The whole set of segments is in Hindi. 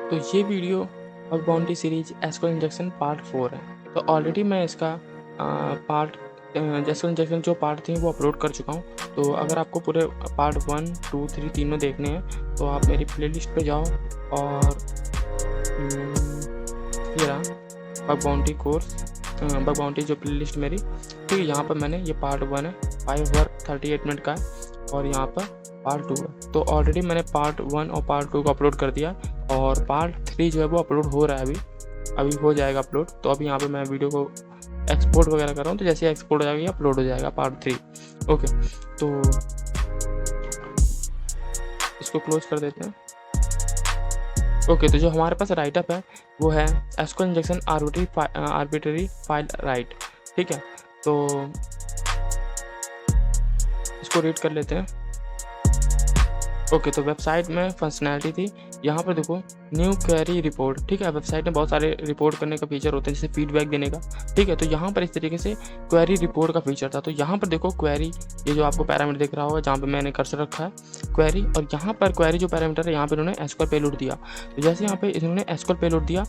तो ये video bug bounty series SQL injection part 4 है। तो ऑलरेडी मैं इसका पार्ट एसक्यूएल इंजेक्शन जो पार्ट थी वो अपलोड कर चुका हूँ। तो अगर आपको पूरे पार्ट 1, 2, 3 तीनों देखने हैं तो आप मेरी प्लेलिस्ट पे जाओ और ये रहा bug bounty course, bug bounty जो प्लेलिस्ट मेरी, ठीक है। यहाँ पर मैंने ये पार्ट 1 है 5 और 38 मिनट का है और यहाँ पर पार्ट 2 है। तो ऑलरेडी मैंने पार्ट 1 और पार्ट 2 को अपलोड कर दिया और पार्ट 3 जो है वो अपलोड हो रहा है, अभी हो जाएगा अपलोड। तो अभी यहाँ पे मैं वीडियो को एक्सपोर्ट वगैरह कर रहा हूँ, तो जैसे एक्सपोर्ट हो जाएगा अपलोड हो जाएगा पार्ट 3। ओके, तो इसको क्लोज कर देते हैं। ओके, तो जो हमारे पास राइटअप है वो है SQL injection arbitrary file write, ठीक है। तो इसको रीड कर लेते हैं। ओके, तो वेबसाइट में फंक्शनैलिटी थी, यहाँ पर देखो न्यू क्वेरी रिपोर्ट, ठीक है। वेबसाइट में बहुत सारे रिपोर्ट करने का फीचर होते हैं, जैसे फीडबैक देने का, ठीक है। तो यहाँ पर इस तरीके से क्वेरी रिपोर्ट का फीचर था। तो यहाँ पर देखो क्वेरी, ये जो आपको पैरामीटर दिख रहा होगा जहाँ पे मैंने कर्सर रखा है क्वेरी, और यहाँ पर क्वेरी जो पैरामीटर है यहाँ पर इन्होंने एसक्यूएल पेलोड दिया। तो जैसे यहाँ पे इन्होंने एसक्यूएल पेलोड दिया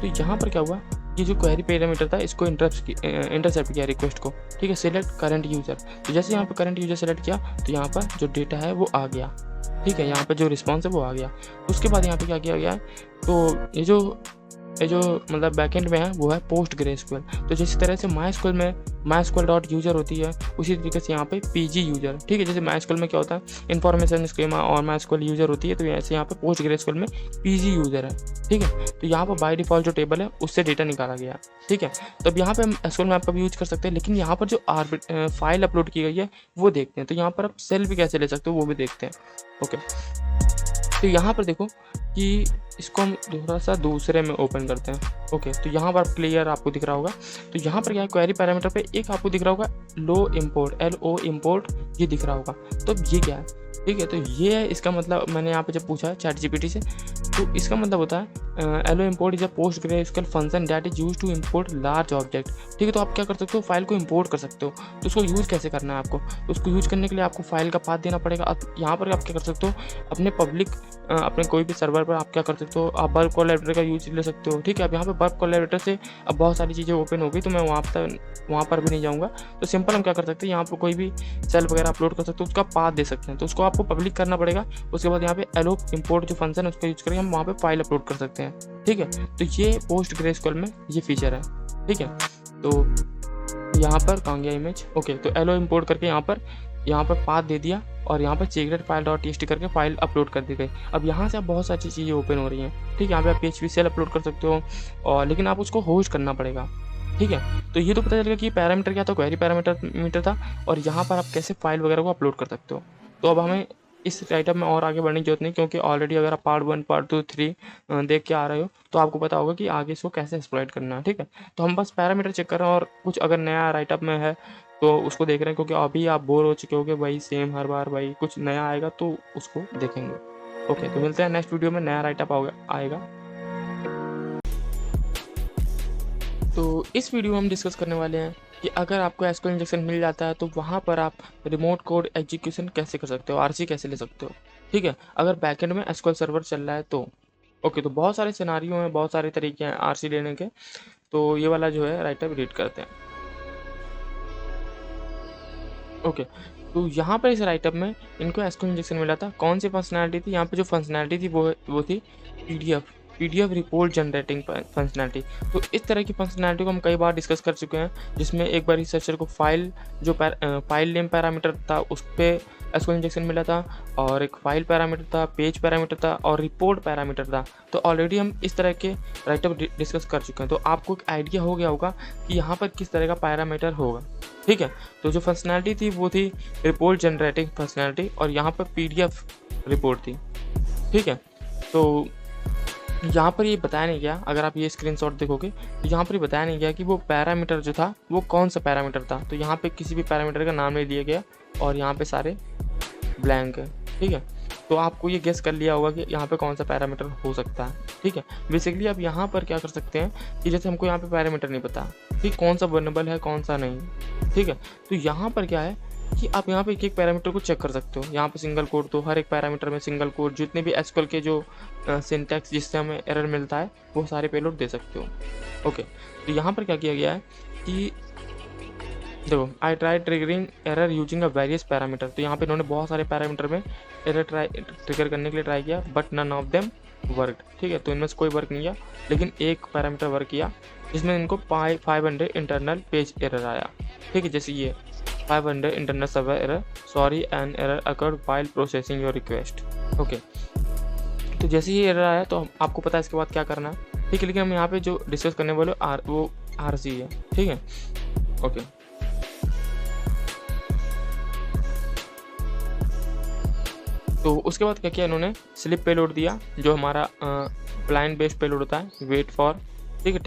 तो यहाँ पर क्या हुआ, ये जो क्वेरी पैरामीटर था इसको इंटरसेप्ट किया रिक्वेस्ट को, ठीक है। सिलेक्ट करंट यूज़र, तो जैसे यहाँ पर करंट यूज़र सेलेक्ट किया तो यहाँ पर जो डेटा है वो आ गया, ठीक है। यहाँ पे जो रिस्पॉन्स है वो आ गया। उसके बाद यहाँ पे क्या किया गया है, तो ये जो मतलब बैकएंड में है वो है पोस्ट ग्रेसक्यूएल। तो जिस तरह से माईएसक्यूएल में mysql.user होती है उसी तरीके से यहाँ पे pg यूजर, ठीक है। जैसे माईएसक्यूएल में क्या होता है इन्फॉर्मेशन स्कीमा और माईएसक्यूएल यूजर होती है, तो ऐसे यहाँ पे पोस्ट ग्रेसक्यूएल में pg यूजर है, ठीक है। तो यहाँ पर बाय डिफॉल्ट जो टेबल है उससे डेटा निकाला गया, ठीक है। तो अब यहाँ पे हम एसक्यूएल मैप का भी यूज कर सकते हैं, लेकिन यहाँ पर जो फाइल अपलोड की गई है वो देखते हैं। तो यहाँ पर आप सेल भी कैसे ले सकते हो वो भी देखते हैं। ओके, तो यहाँ पर देखो कि इसको हम थोड़ा सा दूसरे में ओपन करते हैं। ओके, तो यहाँ पर क्लियर आपको दिख रहा होगा। तो यहाँ पर क्या है, क्वेरी पैरामीटर पे एक आपको दिख रहा होगा लो इम्पोर्ट, ये दिख रहा होगा। तो ये क्या है, ठीक है। तो ये है इसका मतलब, मैंने यहाँ पे जब पूछा है ChatGPT से, तो इसका मतलब होता है lo import is a PostgreSQL function that is use to import large object, ठीक है। तो आप क्या कर सकते हो, फाइल को इम्पोर्ट कर सकते हो। तो उसको यूज़ कैसे करना है आपको, तो उसको यूज़ करने के लिए आपको फाइल का पाथ देना पड़ेगा। अब यहाँ पर आप क्या कर सकते हो, अपने पब्लिक अपने कोई भी सर्वर पर आप क्या कर सकते हो, आप बल्क कोलैबोरेटर का यूज ले सकते हो, ठीक है। अब यहाँ पे बल्क कोलैबोरेटर से अब बहुत सारी चीज़ें ओपन हो गई, तो मैं वहाँ पर भी नहीं जाऊँगा। तो सिंपल हम क्या कर सकते हैं, यहाँ पर कोई भी सेल वगैरह अपलोड कर सकते हो, उसका पाथ दे सकते हैं। तो उसको आपको पब्लिक करना पड़ेगा। उसके बाद यहाँ पे एलो इम्पोर्ट जो फंक्शन है उसका यूज करके हम वहाँ पे फाइल अपलोड कर सकते हैं, ठीक है। तो ये पोस्ट ग्रेसक्यूएल में ये फीचर है, ठीक है। तो यहाँ पर कहाँ गया इमेज, ओके। तो एलो इम्पोर्ट करके यहाँ पर पाथ दे दिया और यहाँ पर secret file.txt करके फाइल अपलोड कर दी गई। अब यहाँ से आप बहुत सारी चीज़ें ओपन हो रही हैं, ठीक है। यहाँ पे आप PHP सेल अपलोड कर सकते हो, और लेकिन आप उसको होस्ट करना पड़ेगा, ठीक है। तो ये तो पता चल गया कि पैरामीटर क्या था, क्वेरी पैरामीटर था, और यहाँ पर आप कैसे फाइल वगैरह को अपलोड कर सकते हो। तो अब हमें इस राइटअप में और आगे बढ़ने की जरूरत नहीं, क्योंकि ऑलरेडी अगर आप पार्ट 1, पार्ट 2, 3 देख के आ रहे हो तो आपको पता होगा कि आगे इसको कैसे एक्सप्लॉइट करना है, ठीक है। तो हम बस पैरामीटर चेक कर रहे हैं, और कुछ अगर नया राइटअप में है तो उसको देख रहे हैं, क्योंकि अभी आप बोर हो चुके होगे भाई सेम हर बार भाई, कुछ नया आएगा तो उसको देखेंगे। ओके, तो मिलते हैं नेक्स्ट वीडियो में, नया राइटअप आएगा। तो इस वीडियो में हम डिस्कस करने वाले हैं कि अगर आपको एसक्यूएल इंजेक्शन मिल जाता है तो वहाँ पर आप रिमोट कोड एग्जीक्यूशन कैसे कर सकते हो, आरसी कैसे ले सकते हो, ठीक है। अगर बैकएंड में एसक्यूएल सर्वर चल रहा है तो ओके, तो बहुत सारे सिनारियो हैं, बहुत सारे तरीके हैं आरसी लेने के। तो ये वाला जो है राइटअप रीड करते हैं। ओके, तो यहाँ पर इस राइटअप में इनको एसक्यूएल इंजेक्शन मिला था। कौन सी फंक्शनैलिटी थी, यहाँ पे जो फंक्शनैलिटी थी वो थी पीडीएफ रिपोर्ट जनरेटिंग फंक्शनैलिटी। तो इस तरह की फंक्शनैलिटी को हम कई बार डिस्कस कर चुके हैं, जिसमें एक बार रिसर्चर को फाइल नेम पैरामीटर था उस पर एसक्यूएल इंजेक्शन मिला था, और एक फाइल पैरामीटर था, पेज पैरामीटर था, और रिपोर्ट पैरामीटर था। तो ऑलरेडी हम इस तरह के राइटअप डिस्कस कर चुके हैं, तो आपको एक आइडिया हो गया होगा कि यहाँ पर किस तरह का पैरामीटर होगा, ठीक है। तो जो फंक्शनैलिटी थी वो थी रिपोर्ट जनरेटिंग फंक्शनैलिटी, और यहाँ पर पीडीएफ रिपोर्ट थी, ठीक है। तो यहाँ पर ये बताया नहीं गया, अगर आप ये स्क्रीनशॉट देखोगे तो यहाँ पर ये बताया नहीं गया कि वो पैरामीटर जो था वो कौन सा पैरामीटर था। तो यहाँ पे किसी भी पैरामीटर का नाम नहीं दिया गया, और यहाँ पे सारे ब्लैंक है, ठीक है। तो आपको ये गेस कर लिया होगा कि यहाँ पे कौन सा पैरामीटर हो सकता है, ठीक है। बेसिकली आप यहाँ पर क्या कर सकते हैं कि जैसे हमको यहाँ पे पैरामीटर नहीं पता कि कौन सा वर्नेबल है कौन सा नहीं, ठीक है। तो यहाँ पर क्या है कि आप यहाँ पे एक-एक पैरामीटर को चेक कर सकते हो। यहाँ पे सिंगल कोट, तो हर एक पैरामीटर में सिंगल कोट, जितने भी एसक्यूएल के जो सिंटैक्स जिससे हमें एरर मिलता है, वो सारे पेलोड दे सकते हो। ओके, तो यहाँ पर क्या किया गया है कि देखो, I try triggering error using a various parameter. तो यहाँ पे इन्होंने बहुत सारे पैरामीटर में एरर ट्रिगर करने के लिए ट्राई किया, but none of them work. ठीक है, तो इनमें से कोई वर्क नहीं किया, लेकिन एक पैरामीटर वर्क किया जिसमें इनको 500 इंटरनल पेज एरर आया। ठीक है, जैसे ये 500 internal server error, sorry an error occurred while processing your request. Okay, तो जैसे ही एरर आया तो आपको पता है इसके बाद क्या करना है। ठीक है, लेकिन हम यहाँ पे जो डिस्कस करने वाले वो आरसी है। ठीक है, ओके, तो उसके बाद क्या किया इन्होंने, स्लिप पेलोड दिया जो हमारा ब्लाइंड बेस्ड पेलोड होता है, वेट फॉर, ठीक है,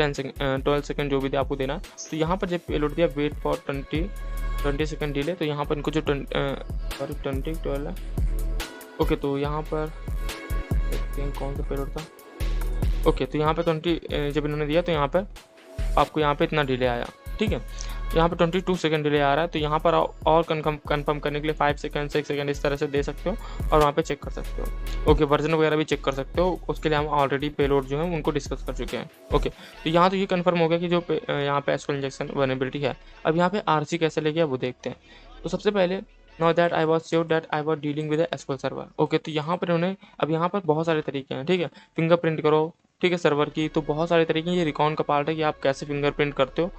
12 सेकंड जो भी आपको देना। तो यहाँ पर जब पेलोड दिया वेट फॉर 20 सेकंड डिले, तो यहाँ पर इनको जो 12 है। ओके, तो यहाँ पर देखते हैं कौन सा पेलोड था। ओके, तो यहाँ पर 20 जब इन्होंने दिया तो यहाँ पर आपको यहाँ पे इतना डिले आया। ठीक है, यहाँ पे 22 सेकंड डिले आ रहा है, तो यहाँ पर और कंफर्म करने के लिए 5 सेकंड 6 सेकंड इस तरह से दे सकते हो और वहाँ पे चेक कर सकते हो। ओके, वर्जन वगैरह भी चेक कर सकते हो, उसके लिए हम ऑलरेडी पेलोड जो है उनको डिस्कस कर चुके हैं। ओके, तो यहाँ तो ये कंफर्म हो गया कि जो यहाँ पे एसक्यूएल इंजेक्शन वल्नरेबिलिटी है। अब यहाँ पे आरसी कैसे ले गया वो देखते हैं। तो सबसे पहले, now that I was sure that I was dealing with SQL server. Okay, तो यहाँ पर उन्होंने, अब यहाँ पर बहुत सारे तरीके हैं। ठीक है, फिंगरप्रिंट करो, ठीक है, सर्वर की, तो बहुत सारे तरीके हैं। ये रिकॉन का पार्ट है कि आप कैसे फिंगरप्रिंट करते हो,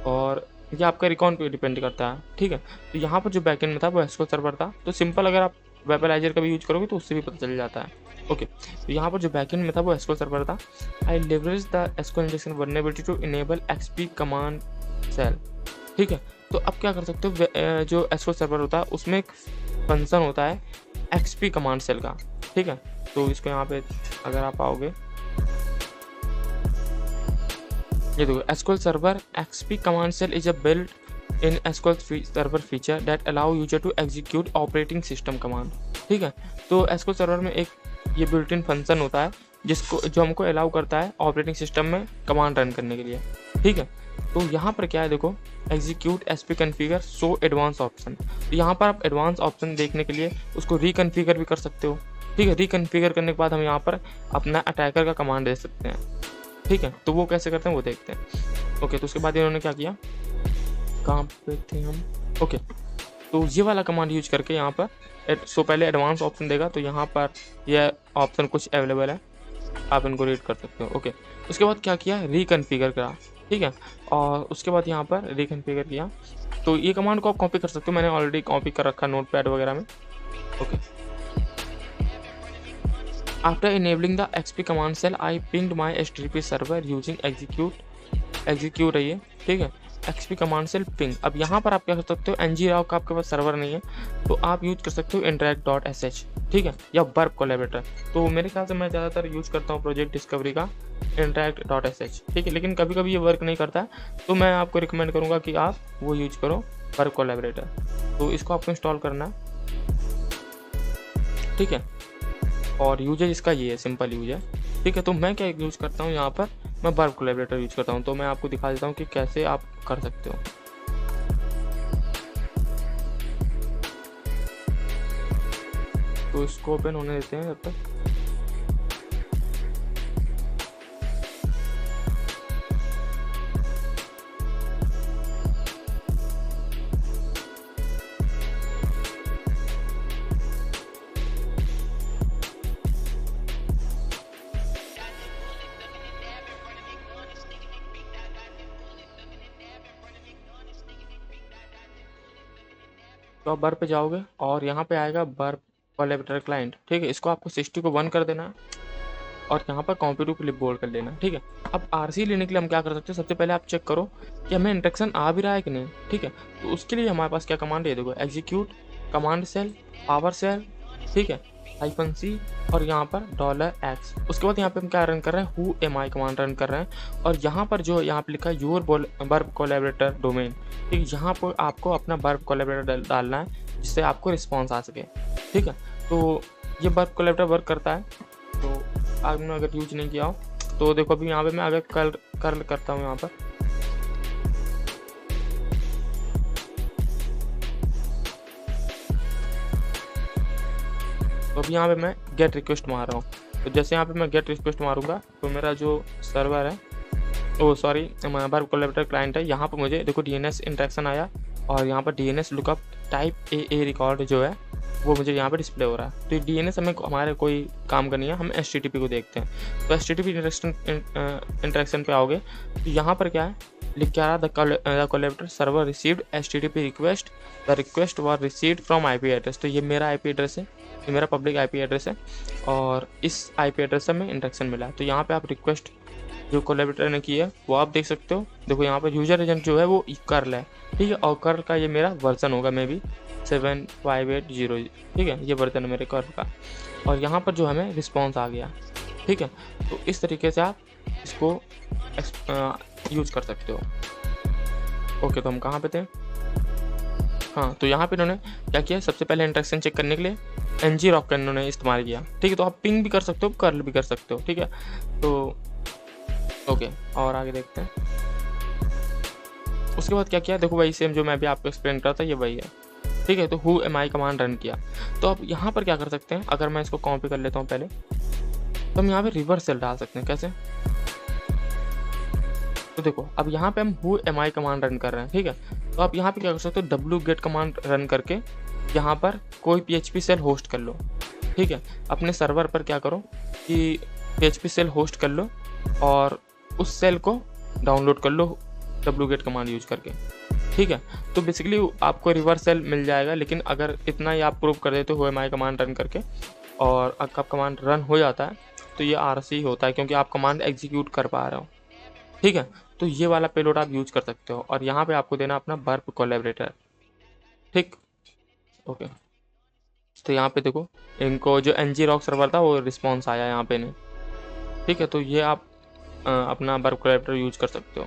और ये आपका रिकॉन पे डिपेंड करता है। ठीक है, तो यहाँ पर जो बैकएंड में था वो एसक्यूएल सर्वर था। तो सिंपल अगर आप वेबलाइजर का भी यूज करोगे तो उससे भी पता चल जाता है। ओके, तो यहाँ पर जो बैकएंड में था वो एसक्यूएल सर्वर था। I leverage the SQL injection vulnerability to enable XP command shell. ठीक है, तो अब क्या कर सकते हो, जो एसक्यूएल सर्वर होता है उसमें एक फंक्शन होता है एक्सपी कमांड सेल का। ठीक है, तो इसको यहाँ पे अगर आप आओगे, ये देखो, SQL server XP command shell is a built in SQL server feature that allow user to execute operating system command. ठीक है, तो एसक्यूएल सर्वर में एक ये बिल्ट इन फंक्शन होता है जो हमको अलाउ करता है ऑपरेटिंग सिस्टम में कमांड रन करने के लिए। ठीक है, तो यहाँ पर क्या है, देखो, execute SP configure show advance option. तो यहाँ पर आप एडवांस ऑप्शन देखने के लिए उसको रिकन्फिगर भी कर सकते हो। ठीक है, रिकन्फिगर करने के बाद हम यहाँ पर अपना अटैकर का कमांड दे सकते हैं। ठीक है, तो वो कैसे करते हैं वो देखते हैं। ओके, तो उसके बाद इन्होंने क्या किया, कहाँ पे थे हम। ओके, तो ये वाला कमांड यूज करके यहाँ पर पहले एडवांस ऑप्शन देगा, तो यहाँ पर यह ऑप्शन कुछ अवेलेबल है, आप इनको रीड कर सकते हो। ओके, उसके बाद क्या किया, रिकन्फिगर करा। ठीक है, और उसके बाद यहाँ पर रिकन्फिगर किया। तो ये कमांड को आप कॉपी कर सकते हो, मैंने ऑलरेडी कॉपी कर रखा नोटपैड वगैरह में। Okay, after enabling the XP command shell I pinged my HTTP server using execute है ये। ठीक है, एक्सपी कमांड सेल पिंग। अब यहाँ पर आप क्या कर सकते हो, ngraw का आपके पास सर्वर नहीं है तो आप यूज कर सकते हो interact.sh। ठीक है, या वर्ब कोलैबोरेटर। तो मेरे ख्याल से मैं ज़्यादातर यूज करता हूँ प्रोजेक्ट डिस्कवरी का interact.sh। ठीक है, लेकिन कभी कभी ये वर्क नहीं करता है, तो मैं आपको रिकमेंड करूँगा कि आप वो यूज करो, वर्ब कोलैबोरेटर। तो इसको आपको इंस्टॉल करना है। ठीक है, और यूजेज इसका ये है, सिंपल यूज है। ठीक है, तो मैं क्या यूज़ करता हूँ यहाँ पर, मैं वर्ब कोलैबोरेटर यूज करता हूँ। तो मैं आपको दिखा देता हूँ कि कैसे आप कर सकते हो। तो इसको ओपन होने देते हैं जब तक। तो आप वर्ब पे जाओगे और यहाँ पे आएगा वर्ब कोलैबोरेटर क्लाइंट। ठीक है, इसको आपको 60 को 1 कर देना है और यहाँ पर कॉपी टू क्लिपबोर्ड कर लेना। ठीक है, अब आरसी लेने के लिए हम क्या कर सकते हैं, सबसे पहले आप चेक करो कि हमें इंस्ट्रक्शन आ भी रहा है कि नहीं। ठीक है, तो उसके लिए हमारे पास क्या कमांड है, देखो, execute command shell power shell, ठीक है, -c और यहाँ पर $x। उसके बाद यहाँ पे हम क्या रन कर रहे हैं, who am I command run कर रहे हैं। और यहाँ पर जो यहाँ पे लिखा है योर वर्ब कोलैबोरेटर डोमेन। ठीक है, यहाँ पर आपको अपना वर्ब कोलैबोरेटर डालना है जिससे आपको रिस्पॉन्स आ सके। ठीक है, तो ये वर्ब कोलैबोरेटर वर्क करता है। तो आपने अगर यूज नहीं किया हो तो देखो, अभी यहाँ पे मैं अगर कर्ल करता हूँ यहाँ पर, तो अभी यहाँ पे मैं गेट रिक्वेस्ट मार रहा हूँ। तो जैसे यहाँ पे मैं गेट रिक्वेस्ट मारूंगा तो मेरा जो सर्वर है, ओ सॉरी, वर्ब कोलैबोरेटर क्लाइंट है, यहाँ पर मुझे देखो DNS इंटरेक्शन आया और यहाँ पर DNS lookup type A record जो है वो मुझे यहाँ पे डिस्प्ले हो रहा है। तो DNS हमें हमारे कोई काम का नहीं है, हम HTTP को देखते हैं। तो HTTP इंटरेक्शन पे आओगे तो यहाँ पर क्या है, लिख के आ रहा the collaborator server received HTTP request, the request were received from IP address. तो ये मेरा IP एड्रेस है, ये मेरा पब्लिक IP एड्रेस है और इस IP एड्रेस से हमें इंटरेक्शन मिला है। तो यहाँ पे आप रिक्वेस्ट जो कोलैबोरेटर ने की है वो आप देख सकते हो। देखो यहाँ पर यूजर एजेंट जो है वो कर्ल है, ठीक है, और कर्ल का ये मेरा वर्जन होगा मे बी 7580, ठीक है, ये वर्जन है मेरे कर्ल का। और यहाँ पर जो हमें रिस्पॉन्स आ गया, ठीक है। तो इस तरीके से आप इसको यूज कर सकते हो। ओके, तो हम कहाँ पे थे? हाँ, तो यहाँ पे इन्होंने क्या किया, सबसे पहले इंटरेक्शन चेक करने के लिए ngrok का इन्होंने इस्तेमाल किया, ठीक है। तो आप पिंग भी कर सकते हो, कर्ल भी कर सकते हो, ठीक है। तो ओके, और आगे देखते हैं। उसके बाद क्या किया, देखो वही सेम जो मैं भी आपको एक्सप्लेन कर रहा था, ये वही है, ठीक है। तो who am I command run किया। तो अब यहाँ पर क्या कर सकते हैं, अगर मैं इसको कॉपी कर लेता हूँ पहले, तो हम यहाँ पे रिवर्स सेल डाल सकते हैं। कैसे? तो देखो अब यहाँ पे हम who am I command run कर रहे हैं, ठीक है। तो आप यहाँ पे क्या कर सकते हो, wget कमांड रन करके यहाँ पर कोई PHP सेल होस्ट कर लो, ठीक है। अपने सर्वर पर क्या करो कि PHP सेल होस्ट कर लो और उस सेल को डाउनलोड कर लो wget कमांड यूज करके, ठीक है। तो बेसिकली आपको रिवर्स सेल मिल जाएगा, लेकिन अगर इतना ही आप प्रूव कर देते हो who am I command run करके और आपका कमांड रन हो जाता है तो ये RC होता है, क्योंकि आप कमांड एग्जीक्यूट कर पा रहे हो, ठीक है। तो ये वाला पेलोड आप यूज कर सकते हो और यहाँ पे आपको देना अपना वर्ब कोलैबोरेटर, ठीक, ओके। तो यहाँ पे देखो इनको जो ngrok सर्वर था वो रिस्पॉन्स आया यहाँ पे नहीं, ठीक है। तो ये आप अपना वर्ब कोलैबोरेटर यूज कर सकते हो।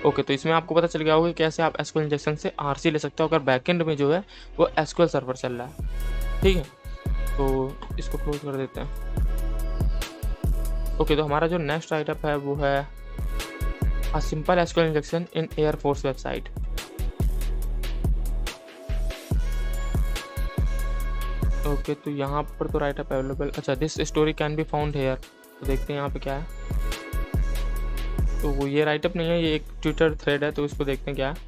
ओके, तो इसमें आपको पता चल गया होगा कैसे आप SQL इंजेक्शन से RC ले सकते हो अगर बैकएंड में जो है वो SQL सर्वर चल रहा है, ठीक है। तो इसको क्लोज कर देते हैं। ओके, तो हमारा जो नेक्स्ट राइटअप है वो है a simple SQL injection in air force website. Okay, तो यहाँ पर तो राइटअप अवेलेबल, अच्छा, this story can be found here. तो देखते हैं यहाँ पे क्या है। तो वो ये राइटअप नहीं है, ये एक ट्विटर थ्रेड है, तो इसको देखते हैं क्या है।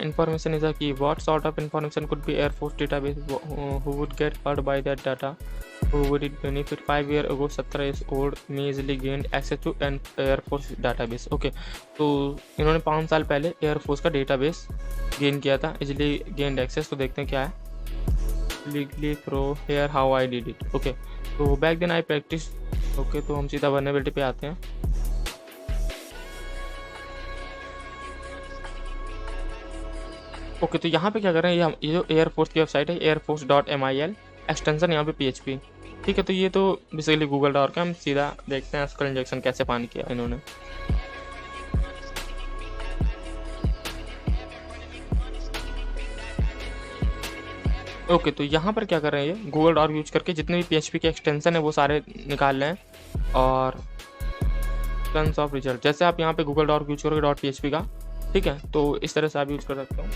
Information is a key. What sort of information could be Air Force database? Who would get hurt by that data? Who would it benefit? 5 years ago, 17 years old me easily gained access to an Air Force database. Okay, तो इन्होंने 5 साल पहले Air Force का डेटाबेस गेन किया था, easily gained access। तो देखते हैं क्या है। Legally through here how I did it. Okay, तो back then I practiced. Okay, तो हम सीधा vulnerability पे आते हैं। ओके, तो यहाँ पे क्या कर रहे हैं, ये जो एयरफोर्स की वेबसाइट है airforce.mil, एक्सटेंशन यहाँ पे PHP, ठीक है। तो ये तो बेसिकली गूगल डॉट का, हम सीधा देखते हैं SQL इंजेक्शन कैसे पान किया इन्होंने। ओके, तो यहाँ पर क्या कर रहे हैं, ये गूगल डॉट यूज करके जितने भी PHP के एक्सटेंशन है वो सारे निकाल रहे हैं और टन्स ऑफ रिजल्ट। जैसे आप यहाँ पे गूगल डॉट यूज करोगे .php का, ठीक है, तो इस तरह से आप यूज कर सकते हो।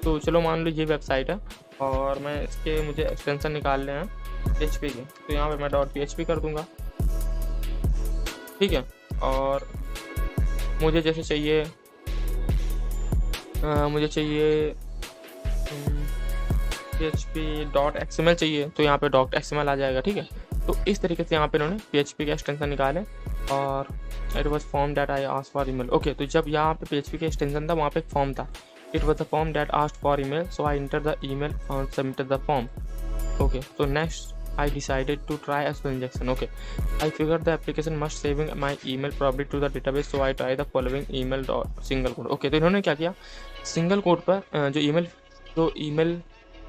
तो चलो मान लो ये वेबसाइट है और मैं इसके मुझे एक्सटेंशन निकालने हैं PHP के, तो यहाँ पे मैं .php कर दूंगा, ठीक है। और मुझे जैसे चाहिए php.xml चाहिए, तो यहाँ पे .xml आ जाएगा, ठीक है। तो इस तरीके से यहाँ पे इन्होंने PHP के एक्सटेंशन निकाले और it was form that I asked for email. Okay, तो जब यहाँ पे PHP के एक्सटेंशन था वहाँ पे एक फॉर्म था, it was the form that asked for email, so I entered the email and submitted the form. Okay, so next I decided to try SQL injection. Okay, I figured the application must saving my email probably to the database, so I try the following email single quote. Okay, तो इन्होंने क्या किया, सिंगल कोड पर जो ईमेल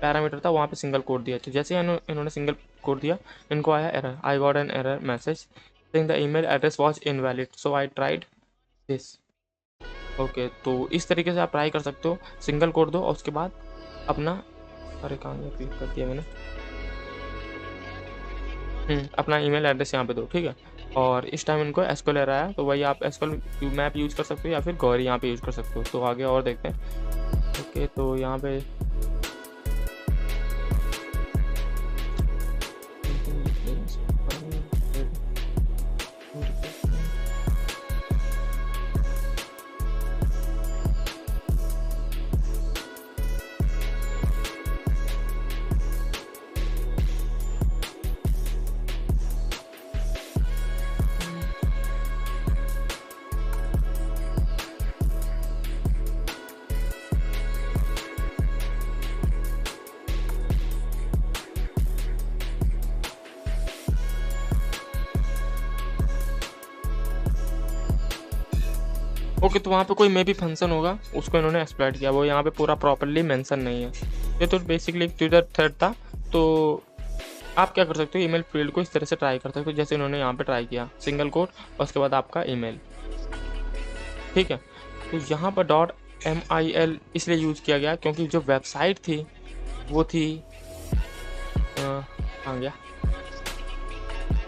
पैरामीटर था वहाँ पे सिंगल कोड दिया। तो जैसे इन्होंने सिंगल कोड दिया, इनको आया error, I got an error message saying the email address was invalid, so I tried this. Okay, तो इस तरीके से आप ट्राई कर सकते हो, सिंगल कोड दो और उसके बाद अपना, अरे कहाँ गया, क्लिक कर दिया मैंने, अपना ईमेल एड्रेस यहाँ पे दो, ठीक है। और इस टाइम इनको SQL एरर आया, तो वही आप SQL मैप यूज़ कर सकते हो या फिर गौरी यहाँ पे यूज़ कर सकते हो। तो आगे और देखते हैं। ओके, तो यहाँ पे ओके, तो वहाँ पे कोई मे बी फंक्शन होगा, उसको इन्होंने एक्सप्लॉइट किया, वो यहाँ पे पूरा प्रॉपर्ली मेंशन नहीं है। ये तो बेसिकली एक ट्विटर थ्रेड था। तो आप क्या कर सकते हो, ईमेल फील्ड को इस तरह से ट्राई कर सकते हो जैसे इन्होंने यहाँ पे ट्राई किया, सिंगल कोट और उसके बाद आपका ईमेल। ठीक है, तो यहाँ पर .mil इसलिए यूज़ किया गया क्योंकि जो वेबसाइट थी वो थी आ गया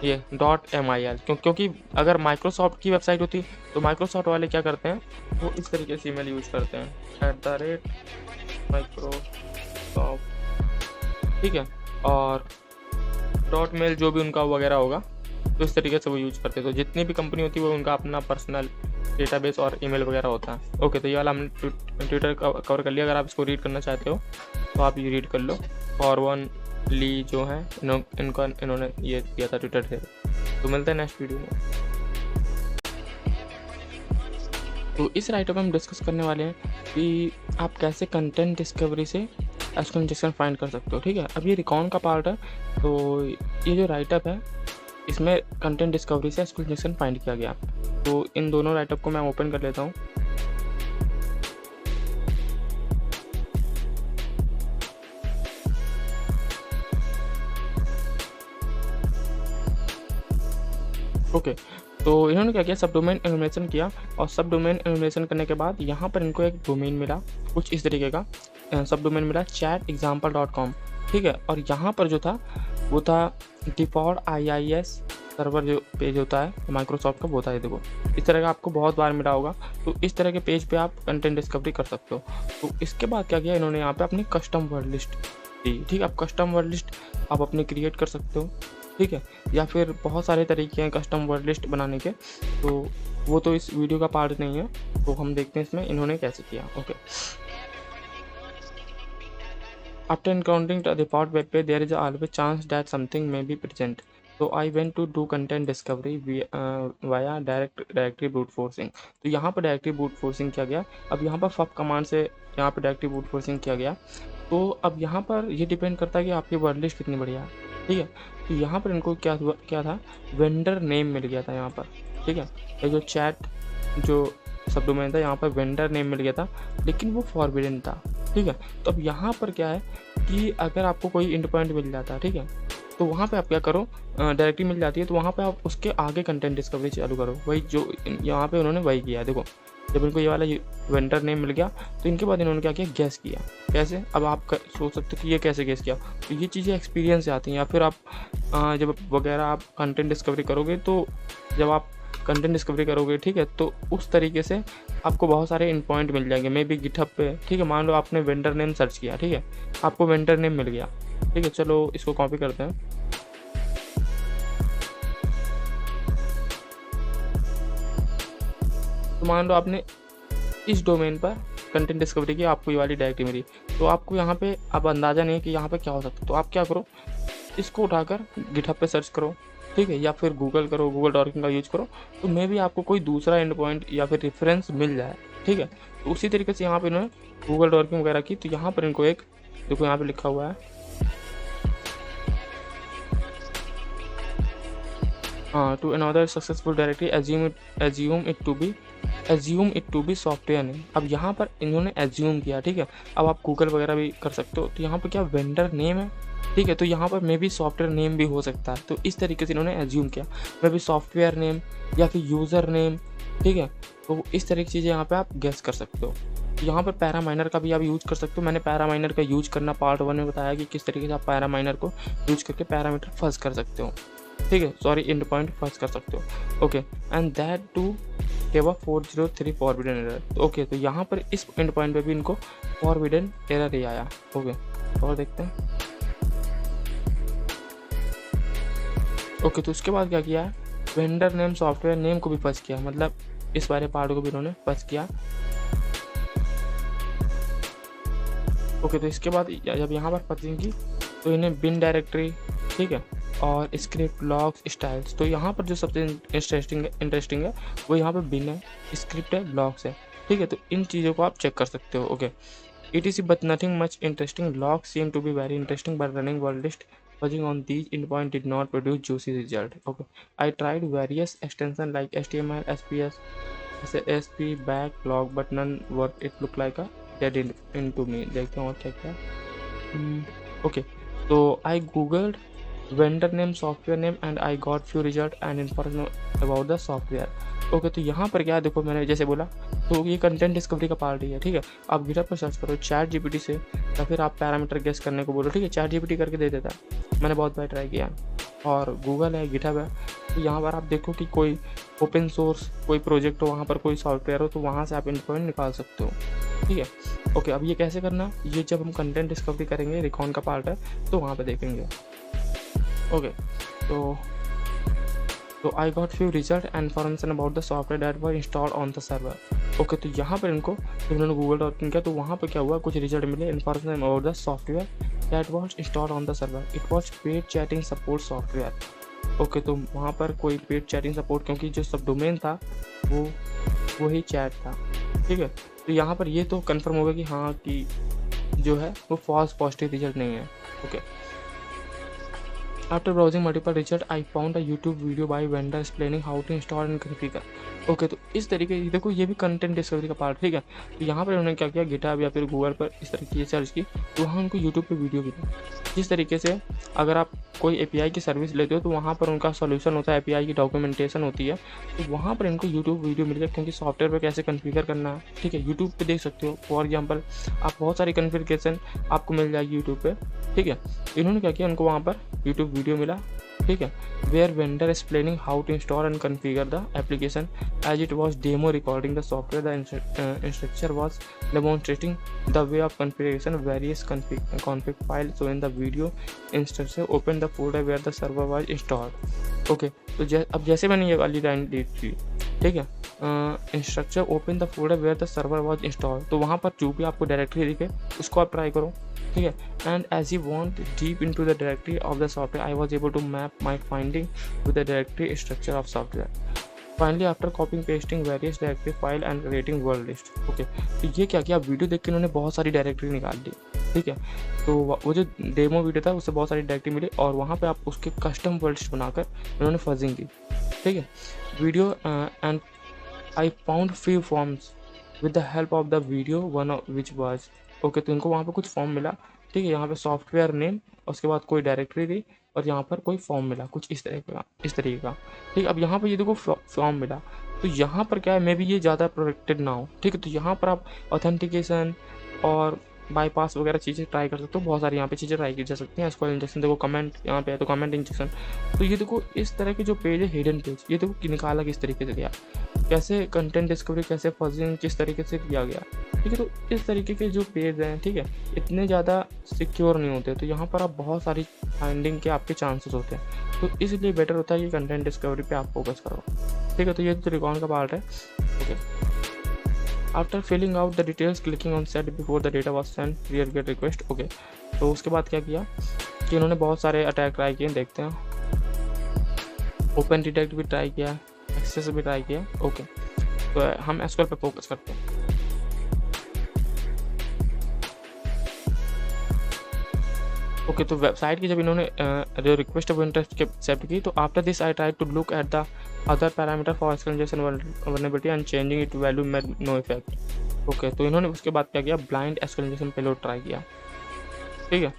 ये .mil, क्योंकि अगर माइक्रोसॉफ्ट की वेबसाइट होती तो माइक्रोसॉफ्ट वाले क्या करते हैं, वो इस तरीके से ईमेल यूज़ करते हैं @microsoft, ठीक है, और .mail जो भी उनका वगैरह होगा, तो इस तरीके से वो यूज़ करते हैं। तो जितनी भी कंपनी होती है वो उनका अपना पर्सनल डेटाबेस और ईमेल वगैरह होता है। ओके, तो ये वाला हमने ट्विटर कवर कर लिया। अगर आप इसको रीड करना चाहते हो तो आप ये रीड कर लो। फॉरवन ली जो है इन्होंने ये दिया था ट्विटर से। तो मिलते हैं नेक्स्ट वीडियो में। तो इस राइटअप में हम डिस्कस करने वाले हैं कि आप कैसे कंटेंट डिस्कवरी से एसक्यूएल इंजेक्शन फाइंड कर सकते हो। ठीक है, अब ये रिकॉन का पार्ट है। तो ये जो राइटअप है इसमें कंटेंट डिस्कवरी से एसक्यूएल इंजेक्शन फाइंड किया गया। तो इन दोनों राइटअप को मैं ओपन कर लेता हूँ। ओके, तो इन्होंने क्या किया, सब डोमेन एनुमरेशन किया, और सब डोमेन एनुमरेशन करने के बाद यहाँ पर इनको एक डोमेन मिला कुछ इस तरीके का, सब डोमेन मिला chatexample.com। ठीक है, और यहाँ पर जो था वो था डिफॉल्ट IIS सर्वर जो पेज होता है माइक्रोसॉफ्ट का, वो था। ये देखो इस तरह का आपको बहुत बार मिला होगा। तो इस तरह के पेज पे आप कंटेंट डिस्कवरी कर सकते हो। तो इसके बाद क्या किया इन्होंने, यहाँ पे अपनी कस्टम वर्ड लिस्ट दी। ठीक है, आप कस्टम वर्ड लिस्ट आप अपनी क्रिएट कर सकते हो। ठीक है, या फिर बहुत सारे तरीके हैं कस्टम वर्ड लिस्ट बनाने के, तो वो तो इस वीडियो का पार्ट नहीं है। तो हम देखते हैं इसमें इन्होंने कैसे किया। Okay, after encountering the default web page there is always chance that something may be present. तो I went to do content discovery via directory brute forcing. तो यहाँ पर डायरेक्टरी ब्रूट फोर्सिंग किया गया। अब यहाँ पर फप कमांड से यहाँ पर डायरेक्टरी ब्रूट फोर्सिंग किया गया। तो अब यहाँ पर ये डिपेंड करता है कि आपकी वर्ड लिस्ट कितनी बढ़िया है। ठीक है, तो यहाँ पर इनको क्या था, वेंडर नेम मिल गया था यहाँ पर। ठीक है, ये जो चैट जो सब डोमेन था यहाँ पर वेंडर नेम मिल गया था, लेकिन वो फॉरबिडन था। ठीक है, तो अब यहाँ पर क्या है कि अगर आपको कोई एंड पॉइंट मिल जाता है, ठीक है, तो वहाँ पे आप क्या करो, डायरेक्टरी मिल जाती है, तो वहाँ पे आप उसके आगे कंटेंट डिस्कवरी चालू करो। वही जो यहाँ पे उन्होंने वही किया। देखो जब इनको ये वाला वेंडर नेम मिल गया तो इनके बाद इन्होंने क्या किया, गैस किया। कैसे, अब आप सोच सकते हो कि ये कैसे गैस किया। तो ये चीज़ें एक्सपीरियंस से आती हैं, या फिर आप जब वगैरह आप कंटेंट डिस्कवरी करोगे, तो जब आप कंटेंट डिस्कवरी करोगे, ठीक है, तो उस तरीके से आपको बहुत सारे इन पॉइंट मिल जाएंगे। मे बी गिटहब पे, ठीक है, मान लो आपने वेंडर नेम सर्च किया, ठीक है, आपको वेंडर नेम मिल गया। ठीक है, चलो इसको कॉपी करते हैं। तो मान लो आपने इस डोमेन पर कंटेंट डिस्कवरी की, आपको ये वाली डायरेक्टरी मिली, तो आपको यहाँ पे अब अंदाज़ा नहीं है कि यहाँ पे क्या हो सकता है। तो आप क्या करो, इसको उठाकर गिटहब पे सर्च करो, ठीक है, या फिर गूगल करो, गूगल डॉक्यूमेंट का यूज करो, तो मे भी आपको कोई दूसरा एंड पॉइंट या फिर रेफरेंस मिल जाए। ठीक है, तो उसी तरीके से यहाँ पे इन्होंने गूगल डॉक्यूमेंट वगैरह की। तो यहाँ पर इनको एक देखो यहाँ पे लिखा हुआ है, हाँ, to another successful directory assume it to be software name. अब यहाँ पर इन्होंने एज्यूम किया। ठीक है, अब आप गूगल वगैरह भी कर सकते हो। तो यहाँ पर क्या वेंडर नेम है, ठीक है, तो यहाँ पर मे बी सॉफ्टवेयर नेम भी हो सकता है। तो इस तरीके से इन्होंने एज्यूम किया, मे बी सॉफ्टवेयर नेम या फिर यूज़र नेम। ठीक है, तो इस तरह की चीज़ें यहाँ पे आप गेस कर सकते हो। तो यहाँ पर पैरामाइनर का भी आप यूज कर सकते हो। मैंने पैरामाइनर का यूज करना पार्ट 1 में बताया कि किस तरीके से आप पैरामाइनर को यूज करके पैरामीटर फर्स्ट कर सकते हो। ठीक है, सॉरी, एंड पॉइंट फर्स्ट कर सकते हो। ओके, एंड दैट टू टेबा 403 फॉरबिडन एरर। ओके, तो यहाँ पर इस एंड पॉइंट पे भी इनको फॉरबिडन एरर ही आया। ओके, और देखते हैं। ओके, तो उसके बाद क्या किया है, वेंडर नेम सॉफ्टवेयर नेम को भी फर्ज किया, मतलब इस वाले पार्ट को भी इन्होंने फर्ज किया। ओके, तो इसके बाद जब यहाँ पर फर्जिंग की तो इन्हें बिन डायरेक्टरी, ठीक है, और स्क्रिप्ट लॉग्स स्टाइल्स। तो यहाँ पर जो सबसे इंटरेस्टिंग है वो यहाँ पर बिन है, स्क्रिप्ट है, लॉग्स है, ठीक है। तो इन चीज़ों को आप चेक कर सकते हो। Okay, etc but nothing much interesting. Logs seem to be very interesting but running world list fudging on these endpoint did not produce juicy result. Okay, I tried various extensions like HTML, SPS, SSP, backlog but none worked. It looked like a dead end to me. देखते हैं और क्या क्या। Okay, so I googled vendor name, software name and I got few result and information about the software. Okay, तो यहाँ पर क्या देखो, मैंने जैसे बोला तो ये कंटेंट डिस्कवरी का पार्ट ही है, ठीक है। आप गिटहब पर सर्च करो चैट जीपीटी से या फिर आप पैरामीटर गेस करने को बोलो, ठीक है, चैट जीपीटी करके दे देता है। मैंने बहुत बार ट्राई किया। और गूगल है, गिटहब है, तो यहाँ पर आप देखो कि कोई ओपन सोर्स कोई प्रोजेक्ट हो, वहाँ पर कोई सॉफ्टवेयर हो, तो वहाँ से आप इंफॉर्मेशन निकाल सकते हो, ठीक है। ओके, अब ये कैसे करना, ये जब हम कंटेंट डिस्कवरी करेंगे, रिकॉन का पार्ट है, तो वहाँ पर देखेंगे। ओके, तो I got few result and information about the software that were installed on the server. Okay, तो यहाँ पर इनको जब उन्होंने गूगल डॉट किया तो वहाँ पर क्या हुआ, कुछ रिजल्ट मिले, information about the software that was installed on the server. It was paid chatting support software. Okay, तो वहाँ पर कोई पेड चैटिंग सपोर्ट, क्योंकि जो सब डोमेन था वो ही चैट था, ठीक है। तो यहाँ पर ये तो कन्फर्म होगा कि हाँ कि जो है वो फॉल्स पॉजिटिव रिजल्ट नहीं है। Okay, After browsing multiple results, I found a YouTube video by vendor explaining how to install and configure. Okay, तो इस तरीके की देखो, ये भी कंटेंट डिस्कवरी का पार्ट, ठीक है। तो यहाँ पर उन्होंने क्या किया, गिटहब या फिर गूगल पर इस तरीके की सर्च की, तो वहाँ उनको यूट्यूब पे वीडियो मिला। जिस तरीके से अगर आप कोई एपीआई की सर्विस लेते हो तो वहाँ पर उनका सॉल्यूशन होता है, एपीआई की डॉक्यूमेंटेशन होती है, तो वहाँ पर इनको यूट्यूब वीडियो मिल गया, क्योंकि सॉफ्टवेयर पर कैसे कन्फिगर करना है, ठीक है, यूट्यूब पर देख सकते हो। फॉर एग्जाम्पल आप बहुत सारी कन्फिगरेशन आपको मिल जाएगी यूट्यूब पर, ठीक है। इन्होंने क्या किया, उनको वहाँ पर यूट्यूब वीडियो मिला, ठीक है, where vendor explaining how to install and configure the application as it was demo recording the software. The instructor was demonstrating the way of configuration various config file. So in the video instruction open the folder where the server was installed. Okay, तो अब जैसे मैंने ये वाली लाइन दी थी, ठीक है, instructor open the folder where the server was installed, तो वहाँ पर जो भी आपको डायरेक्टरी दिखे उसको आप ट्राई करो, ठीक है। And as you want deep into the directory of the software I was able to map my finding with the directory structure of software. Finally after coping pasting various directory file and creating world list. Okay, तो ये क्या किया, वीडियो देख के उन्होंने बहुत सारी डायरेक्टरी निकाल दी, ठीक है। तो वो जो डेमो वीडियो था उससे बहुत सारी डायरेक्टरी मिली और वहाँ पे आप उसके कस्टम वर्ल्ड लिस्ट बनाकर उन्होंने फजिंग की, ठीक है। Video and I found few forms with the help of the video one of which was. Okay, तो इनको वहाँ पे कुछ फॉर्म मिला, ठीक है, यहाँ पे सॉफ्टवेयर नेम, उसके बाद कोई डायरेक्टरी थी और यहाँ पर कोई फॉर्म मिला कुछ इस तरीके का, ठीक है। अब यहाँ पर ये देखो फॉर्म मिला, तो यहाँ पर क्या है, मे बी ये ज़्यादा प्रोटेक्टेड ना हो, ठीक है। तो यहाँ पर आप ऑथेंटिकेशन और बाईपास वगैरह चीज़ें ट्राई कर सकते हो, बहुत सारी यहाँ पे चीज़ें ट्राई की जा सकती हैं। एसक्यूएल इंजेक्शन देखो, कमेंट यहाँ पे है तो कमेंट इंजेक्शन, तो ये देखो इस तरह के जो पेज है हिडन पेज, ये देखो कि निकाला किस तरीके से गया, कैसे कंटेंट डिस्कवरी, कैसे फजिंग किस तरीके से किया गया, ठीक है। तो इस तरीके के जो पेज हैं, ठीक है, इतने ज़्यादा सिक्योर नहीं होते, तो यहाँ पर आप बहुत सारी फाइंडिंग के आपके चांसेस होते हैं, तो इसलिए बेटर होता है कि कंटेंट डिस्कवरी पे आप फोकस करो, ठीक है। तो ये तो रिकॉन का पार्ट है। Okay, after filling out the details clicking on set before the data was send clear get request. Okay, तो उसके बाद क्या किया कि इन्होंने बहुत सारे अटैक ट्राई किए, देखते हैं। ओपन डिटेक्ट भी ट्राई किया, एक्सेस भी ट्राई किया। ओके, तो हम एसक्यूएल पे फोकस करते हैं। ओके, तो वेबसाइट की जब इन्होंने जो रिक्वेस्ट है वो इंटरेस्ट के एक्सेप्ट की, तो after this I try to look at the other parameter for exclamation vulnerability and changing it value made no effect. Okay, तो इन्होंने उसके बाद क्या किया, ब्लाइंड एक्सक्लेमेशन पेलोड ट्राई किया, ठीक है,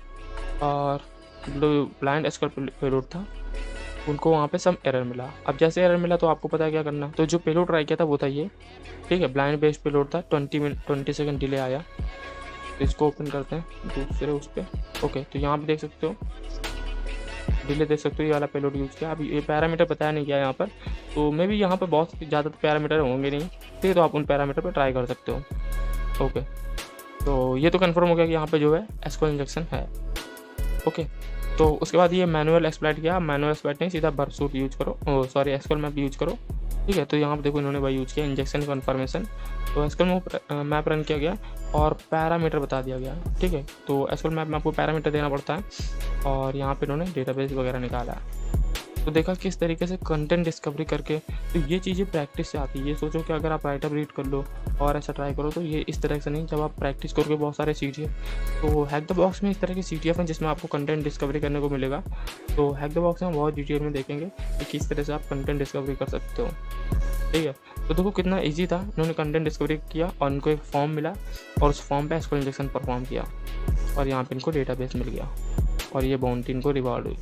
और जो ब्लाइंड एक्सक्लेमेशन पेलोड था उनको वहाँ पे सम एरर मिला। अब जैसे एरर मिला तो आपको पता है क्या करना, तो जो पेलोड ट्राई किया था वो था ये, ठीक है, ब्लाइंड बेस्ड पेलोड था, 20 सेकंड डिले आया। तो इसको ओपन करते हैं दूसरे उस पर। ओके, तो यहाँ पे देख सकते हो डिले, देख सकते हो ये वाला पेलोड यूज़ किया। अभी ये पैरामीटर बताया नहीं गया यहाँ पर, तो मे बी यहाँ पे बहुत ज़्यादा पैरामीटर होंगे नहीं, ठीक है, तो आप उन पैरामीटर पे ट्राई कर सकते हो। ओके, तो ये तो कंफर्म हो गया कि यहाँ पे जो है एसक्यूएल इंजेक्शन है। ओके, तो उसके बाद ये मैनुअल एक्सप्लॉइट किया। मैनुअल एक्सप्लॉइट नहीं, सीधा बर्फ सूट यूज करो, सॉरी एसक्यूएल मैप यूज करो, ठीक है। तो यहाँ पे देखो इन्होंने वही यूज किया, इंजेक्शन कन्फर्मेशन। तो एसक्यूएल मैप रन किया गया और पैरामीटर बता दिया गया, ठीक है। तो एसक्यूएल मैप में आपको पैरामीटर देना पड़ता है और यहाँ पे इन्होंने डेटाबेस वगैरह निकाला। तो देखा किस तरीके से कंटेंट डिस्कवरी करके, तो ये चीज़ें प्रैक्टिस से आती है। ये सोचो कि अगर आप राइटअप रीड कर लो और ऐसा ट्राई करो, तो ये इस तरह से नहीं, जब आप प्रैक्टिस करोगे बहुत सारे CTF, तो हैक द बॉक्स में इस तरह के CTF हैं जिसमें आपको कंटेंट डिस्कवरी करने को मिलेगा। तो हैक द बॉक्स में हम बहुत डिटेल में देखेंगे कि किस तरह से आप कंटेंट डिस्कवरी कर सकते हो, ठीक है। तो देखो कितना ईजी था, इन्होंने कंटेंट डिस्कवरी किया और इनको एक फॉर्म मिला और उस फॉर्म पे एसक्यूएल इंजेक्शन परफॉर्म किया और यहाँ पे इनको डेटाबेस मिल गया और ये बाउंटी इनको रिवॉर्ड हुई।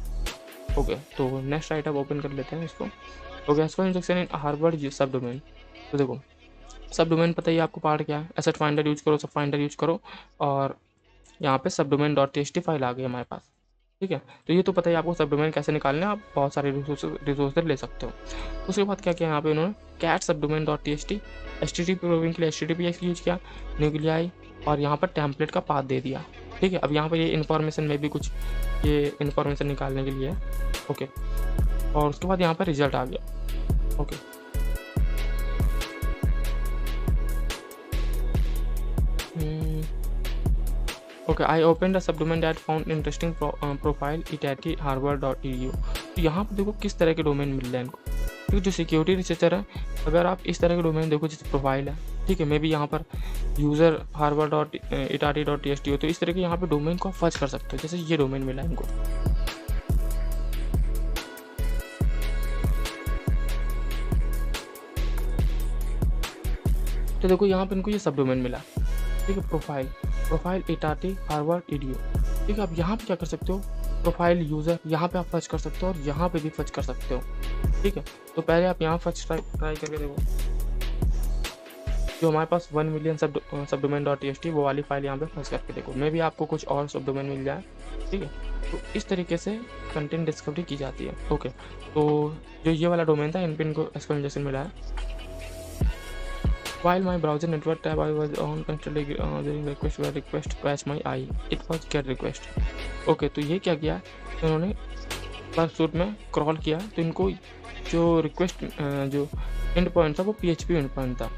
ओके, तो नेक्स्ट राइटअप ओपन कर लेते हैं इसको। ओके, एसक्यूएल इंजेक्शन इन हार्वर्ड सब डोमेन। तो देखो सब डोमेन पता ही आपको पार्ट क्या है, एसेट फाइंडर यूज करो, सब फाइंडर यूज करो और यहाँ पे सब डोमेन .txt फाइल आ गई हमारे पास, ठीक है। तो ये तो पता ही आपको सब डोमेन कैसे निकालना है, आप बहुत सारे रिसोर्सेज ले सकते हो। उसके बाद क्या किया यहाँ पे इन्होंने कैट सब डोमेन .txt HTTP प्रोविंग के लिए HTTPS यूज किया, न्यूक्लियाई और यहाँ पर टेम्पलेट का पाथ दे दिया, ठीक है। अब यहाँ पर ये इन्फॉर्मेशन में भी कुछ ये इन्फॉर्मेशन निकालने के लिए, ओके। और उसके बाद यहाँ पर रिजल्ट आ गया, okay. Okay, I open the subdomain that found interesting profile itati harvard.edu। तो यहाँ पर देखो किस तरह के डोमेन मिल रहे हैं इनको, ठीक है। जो सिक्योरिटी रिसर्चर है, अगर आप इस तरह के डोमेन देखो जैसे प्रोफाइल है, ठीक है, मे बी यहाँ पर यूज़र harvard.itati.txt हो, तो इस तरह के यहाँ पे डोमेन को आप फर्ज कर सकते हो, जैसे ये डोमेन मिला है इनको। तो देखो यहाँ पे इनको ये सब डोमेन मिला, ठीक है, प्रोफाइल itati harvard.edu, ठीक है। आप यहाँ पे क्या कर सकते हो, प्रोफाइल यूज़र यहाँ पे आप फर्ज कर सकते हो और यहाँ पे भी फर्ज कर सकते हो, ठीक है। तो पहले आप यहाँ फर्ज ट्राई करके देखो, जो हमारे पास 1 मिलियन सब डोमेन .txt वो वाली फाइल यहाँ पे फर्ज करके देखो, मे भी आपको कुछ और सब डोमेन मिल जाए, ठीक है। तो इस तरीके से कंटेंट डिस्कवरी की जाती है, ओके। तो जो ये वाला डोमेन था, इन पे इनको एसक्यूएल इंजेक्शन मिला है। While my browser network tab I was on constantly during request patch my eye, it was get request। Okay, तो ये क्या किया इन्होंने, बर्फ सूट में क्रॉल किया, तो इनको जो रिक्वेस्ट जो एंड पॉइंट था वो PHP एंड पॉइंट था,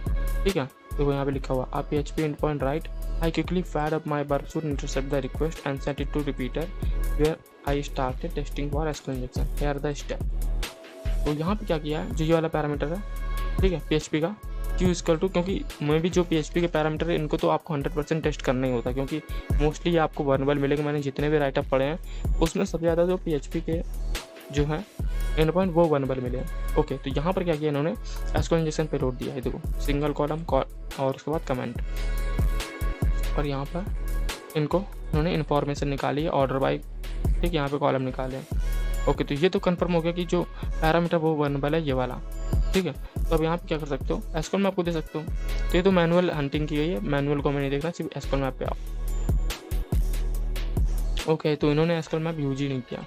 ठीक है। तो वो यहाँ पे लिखा हुआ आप PHP end point right, I quickly fire up my Burp suite, intercept the request and set it to repeater where I started testing for SQL injection, here the step. तो यहाँ पे क्या किया है, जो ये वाला पैरामीटर है, ठीक है, PHP का Q=, क्योंकि मैं भी जो PHP के पैरामीटर है इनको तो आपको 100% टेस्ट करना ही होता है, क्योंकि मोस्टली आपको वर्नेबल मिलेगा। मैंने जितने भी राइटअप पढ़े हैं उसमें सबसे ज़्यादा जो PHP के जो है एंड पॉइंट वो वर्नेबल मिले हैं, ओके। तो यहाँ पर क्या किया इन्होंने, एसक्यूएल इंजेक्शन पे लोड दिया है, देखो सिंगल कॉलम और उसके बाद कमेंट, और यहाँ पर इन्होंने इन्फॉर्मेशन निकाली है ऑर्डर बाई, ठीक, यहाँ पे कॉलम निकाले हैं, ओके। तो ये तो कंफर्म हो गया कि जो पैरामीटर वो वर्नेबल है ये वाला, ठीक है। तो अब यहाँ पे क्या कर सकते हो, एसक्यूएल मैप को दे सकते हो। तो ये तो मैनुअल हंटिंग की गई है, मैनुअल को हमें नहीं देखना, सिर्फ एसक्यूएल मैप पे आओ, ओके। तो इन्होंने एसक्यूएल मैप यूज ही नहीं किया।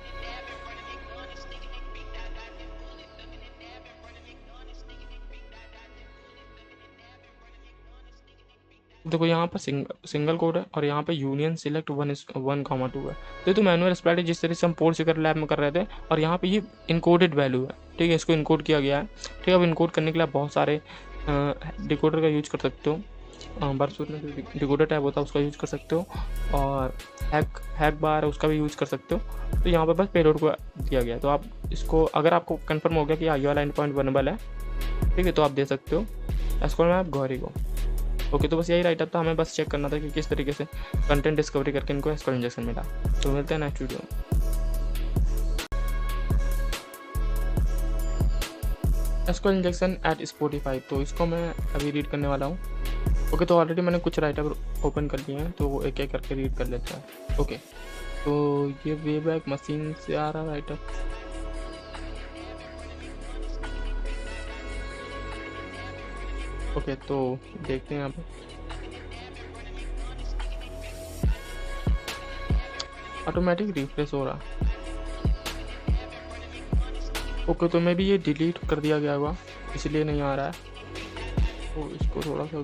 देखो यहाँ पर सिंगल कोड है और यहाँ पे यूनियन सिलेक्ट 1,2 है। तो ये तो मैनुअल स्प्लाइट है, जिस तरह से हम पोर्ट सीकर लैब में कर रहे थे, और यहाँ पे ये इनकोडेड वैल्यू है, ठीक है, इसको इनकोड किया गया है, ठीक है। अब इनकोड करने के लिए आप बहुत सारे डिकोडर का यूज कर सकते हो, बर्फ में जो डिकोडर टैब होता है उसका यूज कर सकते हो, और हैक बार है उसका भी यूज कर सकते हो। तो यहाँ पर बस पेलोड को दिया गया है, तो आप इसको अगर आपको कंफर्म हो गया कि ये वाला एंड पॉइंट वर्नेबल है, ठीक है, तो आप दे सकते हो एसक्यूएल मैप गौरी को, ओके। तो बस यही राइटअप था, हमें बस चेक करना था कि किस तरीके से कंटेंट डिस्कवरी करके इनको एसक्यूएल इंजेक्शन मिला। तो मिलते हैं नेक्स्ट वीडियो में। एसक्यूएल इंजेक्शन एट स्पॉटिफाई, तो इसको मैं अभी रीड करने वाला हूँ, ओके। तो ऑलरेडी मैंने कुछ राइटअप ओपन कर लिए हैं, तो वो एक एक करके रीड कर लेते हैं, ओके। तो ये वेबैक मशीन से आ रहा राइटअप, ओके। तो देखते हैं यहाँ पे ऑटोमेटिक रिफ्रेश हो रहा, ओके, तो मे बी ये डिलीट कर दिया गया होगा, इसलिए नहीं आ रहा है। तो इसको थोड़ा सा,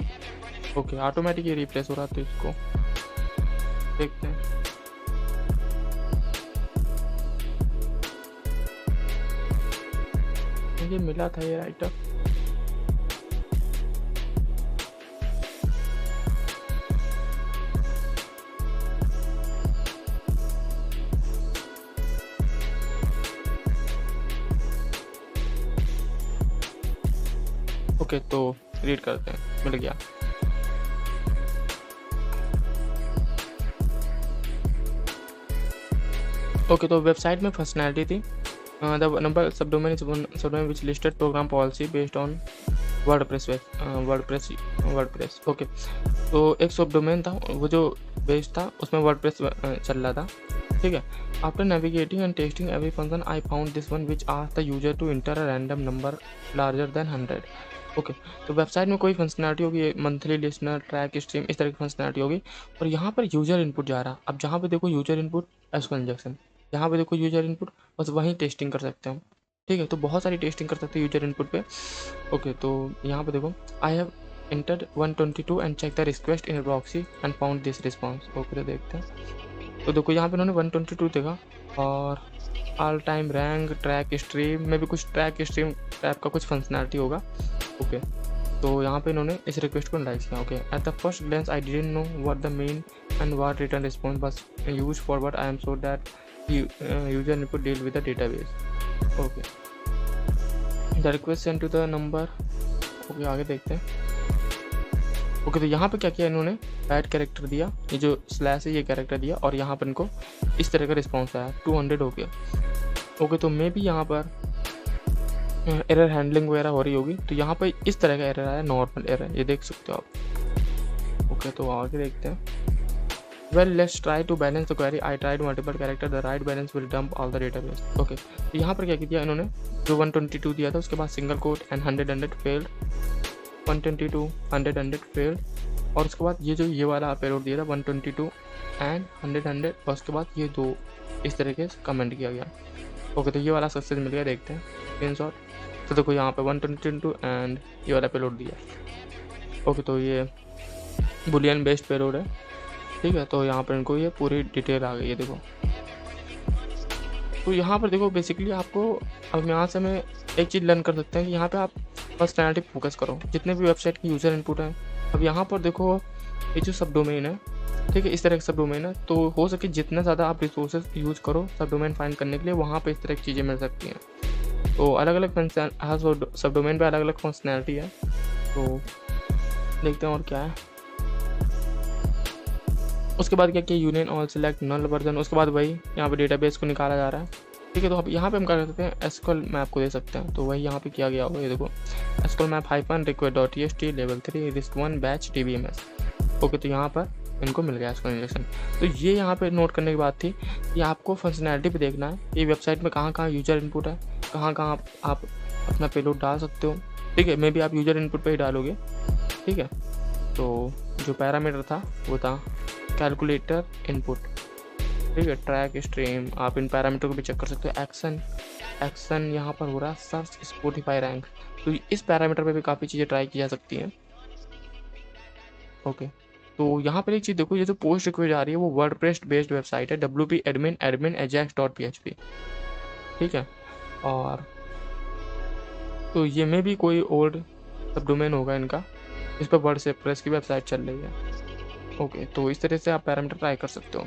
ओके ऑटोमेटिक ये रिप्लेस हो रहा है, तो इसको देखते हैं। मुझे मिला था ये राइटर। ओके, तो रीड करते हैं, मिल गया। ओके, तो वेबसाइट में फंक्शनैलिटी थी the number subdomain is one subdomain which listed program policy based on WordPress. Okay, तो एक सबडोमेन था, वो जो बेस था उसमें वर्डप्रेस चल रहा था, ठीक है। After navigating and testing every function I found this one which asked the user to enter a random number larger than 100। Okay, तो वेबसाइट में कोई फंक्शनैलिटी होगी, मंथली लिसनर, ट्रैक स्ट्रीम, इस तरह की फंक्शनैलिटी होगी, और यहाँ पर यूजर इनपुट जा रहा। अब जहाँ पे देखो यूजर इनपुट एसक्यूएल इंजेक्शन, यहाँ पे देखो यूजर इनपुट, बस वहीं टेस्टिंग कर सकते हैं हम, ठीक है। तो बहुत सारी टेस्टिंग कर सकते हैं यूजर इनपुट पे। ओके, तो यहाँ पे देखो I have entered 122 and check the request in proxy and found this response। Okay, तो देखते हैं। तो देखो यहाँ पे उन्होंने 122 देखा, और all time rank, track stream में भी कुछ ट्रैक स्ट्रीम टाइप का कुछ फंक्शनैलिटी होगा। ओके, तो यहाँ पे इन्होंने इस रिक्वेस्ट को लाइक किया। Okay, at the first glance I didn't know what the main end what return response was use forward I am sure that user input deal with the database. Okay, the request send to the number. Okay, आगे देखते हैं। ओके, तो यहाँ पे क्या किया इन्होंने, ऐड कैरेक्टर दिया, ये जो स्लैश है ये कैरेक्टर दिया, और यहाँ पर इनको इस तरह का रिस्पॉन्स आया, 200 हो गया। ओके, तो मे भी यहाँ पर एरर हैंडलिंग वगैरह हो रही होगी, तो यहाँ पर इस तरह का एरर आया, नॉर्मल एरर, ये देख सकते हो आप। ओके, तो आगे देखते हैं। Well let's try to balance the query, I tried multiple character, the right balance will dump all the database. Okay, तो यहाँ पर क्या किया इन्होंने, जो 122 दिया था उसके बाद single quote and 100 failed, 122 100 failed, और उसके बाद ये वाला पेलोड दिया था 122 एंड 100, और उसके बाद ये दो इस तरीके से कमेंट किया गया। ओके, तो ये वाला सक्सेस मिल गया, देखते हैं स्क्रीनशॉट। तो देखो यहाँ पे 122 एंड ये वाला पेलोड दिया। ओके, तो ये बुलियन बेस्ड पेलोड है, ठीक है। तो यहाँ पर इनको ये पूरी डिटेल आ गई है, देखो। तो यहाँ पर देखो बेसिकली आपको, अब यहाँ से मैं एक चीज़ लर्न कर सकते हैं कि यहाँ पे आप फंक्शनैलिटी फोकस करो, जितने भी वेबसाइट की यूज़र इनपुट है। अब यहाँ पर देखो ये जो सब डोमेन है, ठीक है, इस तरह का सब डोमेन है, तो हो सके जितना ज़्यादा आप रिसोर्सेज यूज़ करो सब डोमेन फाइंड करने के लिए, वहाँ पे इस तरह की चीज़ें मिल सकती हैं। तो अलग अलग फंक्शन, हर सब डोमेन पर अलग अलग फंक्शनैलिटी है, तो देखते हैं और क्या है। उसके बाद क्या किया, यूनियन ऑल सेलेक्ट नल वर्जन, उसके बाद वही यहाँ पे डेटाबेस को निकाला जा रहा है, ठीक है। तो अब यहाँ पे हम क्या कर सकते हैं, एसक्यूएल मैप को दे सकते हैं, तो वही यहाँ पे किया गया होगा, ये देखो SQL map -request.txt level 3 risk 1 batch DBMS। Okay, तो यहाँ पर इनको मिल गया एसक्यूएल इंजेक्शन। तो ये यहाँ पे नोट करने की बात थी कि आपको फंक्शनैलिटी पे देखना है, ये वेबसाइट में कहाँ कहाँ यूजर इनपुट है, कहाँ कहाँ आप अपना पेलोड डाल सकते हो, ठीक है। मे बी आप यूजर इनपुट पर ही डालोगे, ठीक है। तो जो पैरामीटर था वो था कैलकुलेटर इनपुट, ठीक है, ट्रैक स्ट्रीम, आप इन पैरामीटर को भी चेक कर सकते हो। एक्शन यहाँ पर हो रहा है सर्च स्पॉटिफाई रैंक, तो इस पैरामीटर पे भी काफ़ी चीज़ें ट्राई की जा सकती हैं। ओके, तो यहाँ पर एक चीज़ देखो, ये जो पोस्ट रिक्वेस्ट आ रही है वो वर्डप्रेस बेस्ड वेबसाइट है, WP admin ajax.php, ठीक है। और तो ये में भी कोई ओल्ड सब डोमेन होगा इनका, इस पर वर्डप्रेस की वेबसाइट चल रही है। ओके, तो इस तरह से आप पैरामीटर ट्राई कर सकते हो।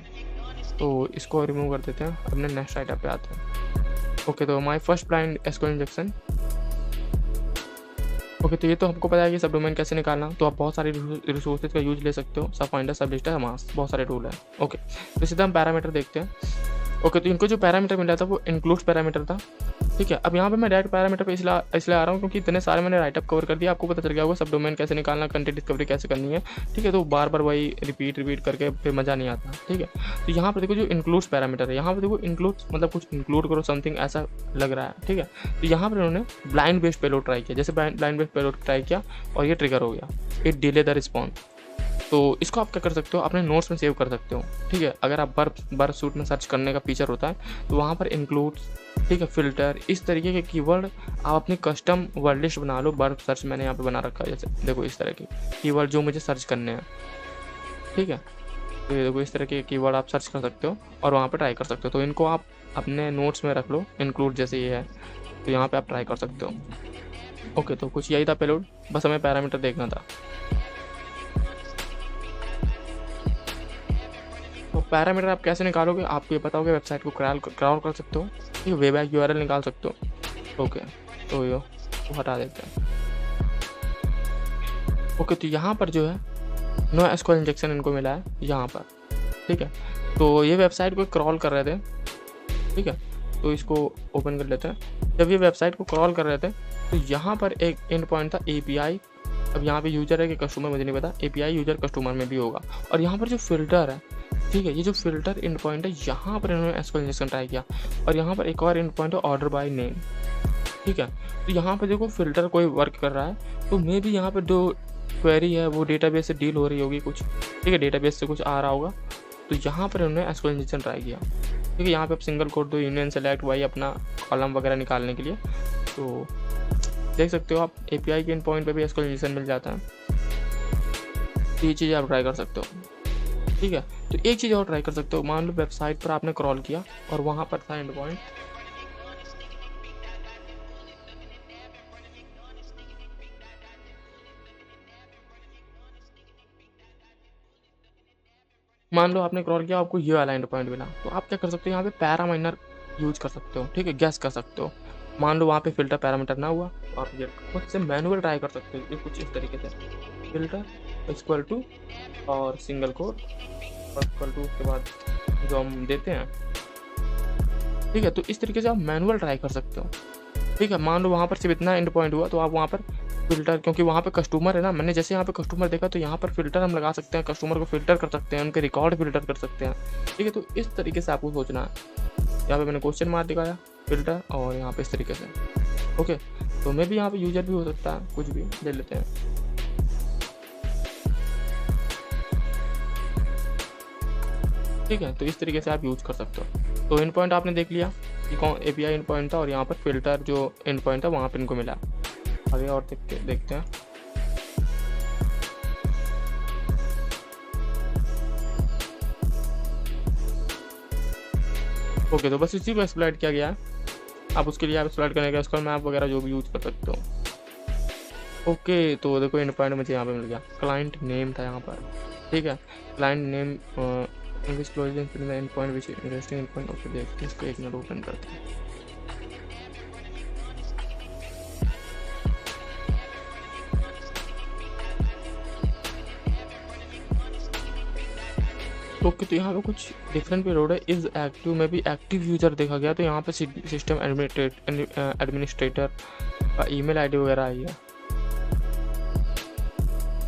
तो इसको रिमूव कर देते हैं, अपने नेक्स्ट आइटम पे आते हैं। ओके, तो my first blind SQL injection. Okay, तो ये तो हमको पता है कि सब डोमेन कैसे निकालना, तो आप बहुत सारे रिसोर्सेज का यूज ले सकते हो, सब फाइंडर, सब लिस्टर, हमास, बहुत सारे टूल है। ओके, तो सीधा हम पैरामीटर देखते हैं। ओके, तो इनको जो पैरामीटर मिला था वो इंक्लूड्स पैरामीटर था, ठीक है। अब यहाँ पे मैं डायरेक्ट पैरामीटर पे इसलिए आ रहा हूँ क्योंकि इतने सारे मैंने राइटअप कवर कर दिया, आपको पता चल गया होगा सब डोमेन कैसे निकालना, कंटेंट डिस्कवरी कैसे करनी है, ठीक है। तो बार बार वही रिपीट करके फिर मज़ा नहीं आता, ठीक है। तो यहाँ पर देखो जो इंक्लूड्स पैरामीटर है, यहाँ पर देखो इंक्लूड्स मतलब कुछ इंक्लूड करो समथिंग, ऐसा लग रहा है, ठीक है। तो यहाँ पर इन्होंने ब्लाइंड बेस्ड पेलोड ट्राई किया, जैसे ब्लाइंड बेस्ड पेलोड ट्राई किया और ये ट्रिगर हो गया, इट डिले द रिस्पॉन्स, तो इसको आप क्या कर सकते हो, अपने नोट्स में सेव कर सकते हो, ठीक है। अगर आप बर्फ सूट में सर्च करने का फीचर होता है तो वहाँ पर इंक्लूड्स, ठीक है, फ़िल्टर, इस तरीके के कीवर्ड आप अपनी कस्टम वर्ड लिस्ट बना लो। बर्फ सर्च मैंने यहाँ पे बना रखा है, जैसे देखो इस तरह के कीवर्ड जो मुझे सर्च करने हैं, ठीक है। तो ये देखो इस तरह के कीवर्ड आप सर्च कर सकते हो और वहाँ पे ट्राई कर सकते हो। तो इनको आप अपने नोट्स में रख लो, इंक्लूड जैसे ये है, तो यहाँ पे आप ट्राई कर सकते हो। ओके, तो कुछ यही था पेलोड, बस हमें पैरामीटर देखना था। तो पैरामीटर आप कैसे निकालोगे, आपको ये पता होगा, वेबसाइट को क्रॉल कर सकते हो, ठीक है, वेब यूआरएल निकाल सकते हो। ओके, तो ये हटा देते हैं। ओके, तो यहाँ पर जो है नो एसक्यूएल इंजेक्शन इनको मिला है यहाँ पर, ठीक है। तो ये वेबसाइट को क्रॉल कर रहे थे, ठीक है, तो इसको ओपन कर लेते हैं। जब ये वेबसाइट को क्रॉल कर रहे थे तो यहाँ पर एक एंड पॉइंट था API। अब यहाँ पे यूजर है कि कस्टमर मुझे नहीं पता, API यूजर कस्टमर में भी होगा। और यहाँ पर जो फिल्टर है, ठीक है, ये जो फिल्टर एंड पॉइंट है, यहाँ पर इन्होंने एसक्यूएल इंजेक्शन ट्राई किया। और यहाँ पर एक और एंड पॉइंट है ऑर्डर बाय नेम, ठीक है। तो यहाँ पर देखो फिल्टर कोई वर्क कर रहा है, तो मे भी यहाँ पर जो क्वेरी है वो डेटाबेस से डील हो रही होगी कुछ, ठीक है, डेटाबेस से कुछ आ रहा होगा। तो यहाँ पर उन्होंने एसक्यूएल इंजेक्शन ट्राई किया, ठीक है। यहाँ पे आप सिंगल कोड दो, यूनियन सेलेक्ट वाई अपना कॉलम वगैरह निकालने के लिए। तो देख सकते हो आप API के इन पॉइंट पे भी एसक्यूएल इंजेक्शन मिल जाता है। तो ये चीज़ आप ट्राई कर सकते हो, ठीक है। तो एक चीज़ और ट्राई कर सकते हो, मान लो वेबसाइट पर आपने क्रॉल किया और वहाँ पर था एंड पॉइंट, मान लो आपने क्रॉल किया, आपको ये वाला एंड पॉइंट मिला, तो आप क्या कर सकते हो, यहाँ पे पैरामाइनर यूज कर सकते हो, ठीक है, गैस कर सकते हो। मान लो वहाँ पे फिल्टर पैरामीटर ना हुआ तो आप ये खुद से मैनुअल ट्राई कर सकते हो। ये कुछ इस तरीके से फिल्टर इक्वल टू और सिंगल कोड और इक्वल टू के बाद जो हम देते हैं, ठीक है। तो इस तरीके से आप मैनुअल ट्राई कर सकते हो, ठीक है। मान लो वहाँ पर सिर्फ इतना एंड पॉइंट हुआ तो आप वहाँ पर फिल्टर, क्योंकि वहाँ पे कस्टमर है ना, मैंने जैसे यहाँ पे कस्टमर देखा तो यहाँ पर फिल्टर हम लगा सकते हैं, कस्टमर को फिल्टर कर सकते हैं, उनके रिकॉर्ड फिल्टर कर सकते हैं, ठीक है। तो इस तरीके से आपको सोचना है। यहाँ पे मैंने क्वेश्चन मार्क दिखाया, फिल्टर, और यहाँ पे इस तरीके से। ओके, तो मैं भी यहाँ पे यूजर भी हो सकता है, कुछ भी ले लेते हैं। ठीक है, तो इस तरीके से आप यूज कर सकते हो। तो एंड पॉइंट आपने देख लिया कि कौन API एंड पॉइंट था और यहाँ पर फिल्टर जो एंड पॉइंट था वहाँ पर इनको मिला। आगे और देखते हैं। ओके, तो बस इसी को एक्सप्लॉइट किया गया है। आप उसके लिए आप एक्सप्लॉइट करने का स्क्रॉल मैप वगैरह जो भी यूज कर सकते हो। ओके, तो देखो एंड पॉइंट मुझे यहाँ पे मिल गया, क्लाइंट नेम था यहाँ पर, ठीक है, client name English closing and point which interesting and point. Okay, देखते हैं इसको, एक मिनट ओपन करते हैं। ओके, तो यहाँ पे कुछ डिफरेंट पेलोड है। इज एक्टिव में भी एक्टिव यूजर देखा गया, तो यहाँ पे सिस्टम एडमिनिस्ट्रेटर का ईमेल आईडी वगैरह आई है।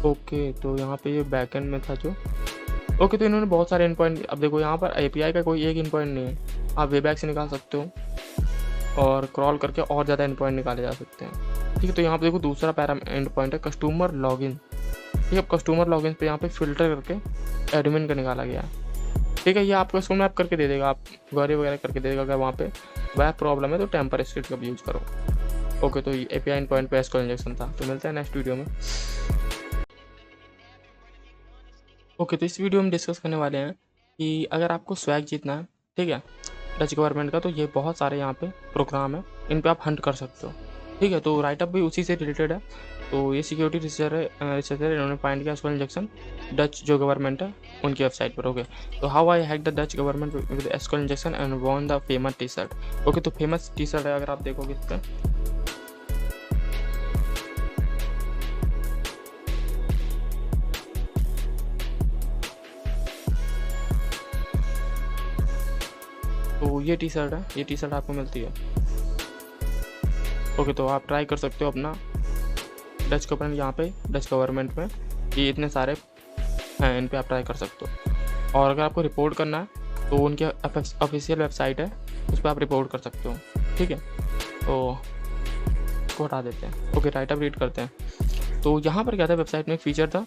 ओके, तो यहाँ पे ये बैकएंड में था जो। ओके, तो इन्होंने बहुत सारे एंड पॉइंट, अब देखो यहाँ पर API का कोई एक एंड पॉइंट नहीं है, आप वेबएक से निकाल सकते हो और क्रॉल करके और ज़्यादा एंड पॉइंट निकाले जा सकते हैं, ठीक है। तो यहाँ पे देखो दूसरा पैरा एंड पॉइंट है कस्टमर लॉगिन, ठीक है। कस्टमर लॉगिन पे यहाँ पे फिल्टर करके एडमिन का निकाला गया है, ठीक है। ये आपको स्क्रॉल मैप करके दे देगा, आप क्वेरी वगैरह करके दे देगा। अगर वहाँ पे वेब प्रॉब्लम है तो टेम्पर स्क्रिप्ट का भी यूज़ करो। ओके, तो ये API एंड पॉइंट पे एसक्यूएल इंजेक्शन था। तो मिलता है नेक्स्ट वीडियो में। ओके, तो इस वीडियो में डिस्कस करने वाले हैं कि अगर आपको स्वैग जीतना है, ठीक है, डच गवर्नमेंट का, तो ये बहुत सारे यहाँ पे प्रोग्राम है, इन पे आप हंट कर सकते हो, ठीक है। तो राइटअप भी उसी से रिलेटेड है। तो ये सिक्योरिटी रिसर्चर इन्होंने फाइंड किया एसक्यूएल इंजेक्शन डच जो गवर्नमेंट है उनकी वेबसाइट पर। ओके, तो how I hack the Dutch government with SQL injection and won the famous T-shirt. Okay, तो फेमस टी-शर्ट है, अगर आप देखोगे इस पर, तो ये टी-शर्ट है, ये टी-शर्ट आपको मिलती है। ओके, तो आप ट्राई कर सकते हो अपना डच गवर्नमेंट, यहाँ पे डच गवर्नमेंट में ये इतने सारे हैं, इन पे आप ट्राई कर सकते हो। और अगर आपको रिपोर्ट करना है तो उनके ऑफिशियल वेबसाइट है, उस पर आप रिपोर्ट कर सकते हो, ठीक है। तो इसको हटा देते हैं। ओके, राइटअप रीड करते हैं। तो यहाँ पर क्या था, वेबसाइट में एक फीचर था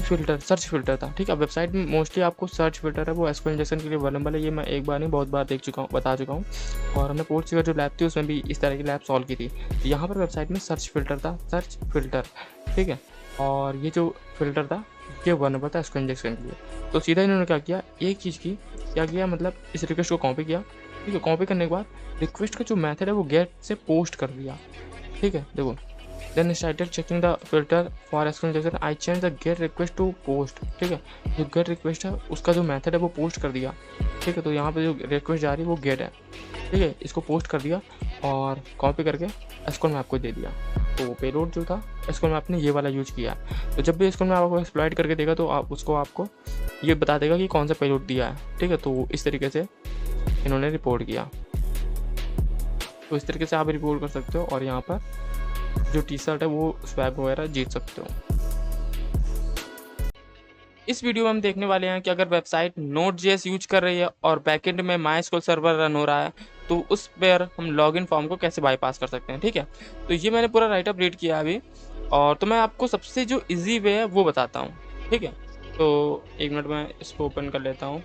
फ़िल्टर, सर्च फ़िल्टर था, ठीक है। वेबसाइट में मोस्टली आपको सर्च फ़िल्टर है वो एसक्यूएल इंजेक्शन के लिए अवेलेबल है, ये मैं एक बार नहीं बहुत बार बता चुका हूँ। और हमने पोर्टसीवर जो लैब थी उसमें भी इस तरह की लैब सॉल्व की थी। तो यहाँ पर वेबसाइट में सर्च फ़िल्टर था, सर्च फ़िल्टर, ठीक है। और ये जो फ़िल्टर था ये अवेलेबल था एसक्यूएल इंजेक्शन के लिए। तो सीधा इन्होंने क्या किया, एक चीज़ की क्या किया, मतलब इस रिक्वेस्ट को कॉपी किया, ठीक है। कॉपी करने के बाद रिक्वेस्ट का जो मेथड है वो गेट से पोस्ट कर दिया, ठीक है। देखो, then started checking the filter for SQL injection, I change the get request to post, ठीक है। जो गेट रिक्वेस्ट है उसका जो मेथड है वो पोस्ट कर दिया, ठीक है। तो यहाँ पे जो रिक्वेस्ट जा रही है वो गेट है, ठीक है। इसको पोस्ट कर दिया और कॉपी करके एसक्यूएल मैप को दे दिया। तो पेलोड जो था एसक्यूएल मैप ने ये वाला यूज किया। तो जब भी एसक्यूएल मैप आपको एक्सप्लॉइट करके देगा तो आपको ये बता देगा कि कौन सा पेलोड दिया है, ठीक है। तो इस तरीके से इन्होंने रिपोर्ट किया। तो इस तरीके से आप रिपोर्ट कर सकते हो और यहाँ पर जो टी शर्ट है वो स्वैग वगैरह जीत सकते हो। इस वीडियो में हम देखने वाले हैं कि अगर वेबसाइट Node.js यूज कर रही है और बैकएंड में MySQL सर्वर रन हो रहा है तो उस पर हम लॉगिन फॉर्म को कैसे बाईपास कर सकते हैं, ठीक है। तो ये मैंने पूरा राइटअप रीड किया अभी, और तो मैं आपको सबसे जो इजी वे है वो बताता हूँ, ठीक है। तो एक मिनट में इसको ओपन कर लेता हूँ।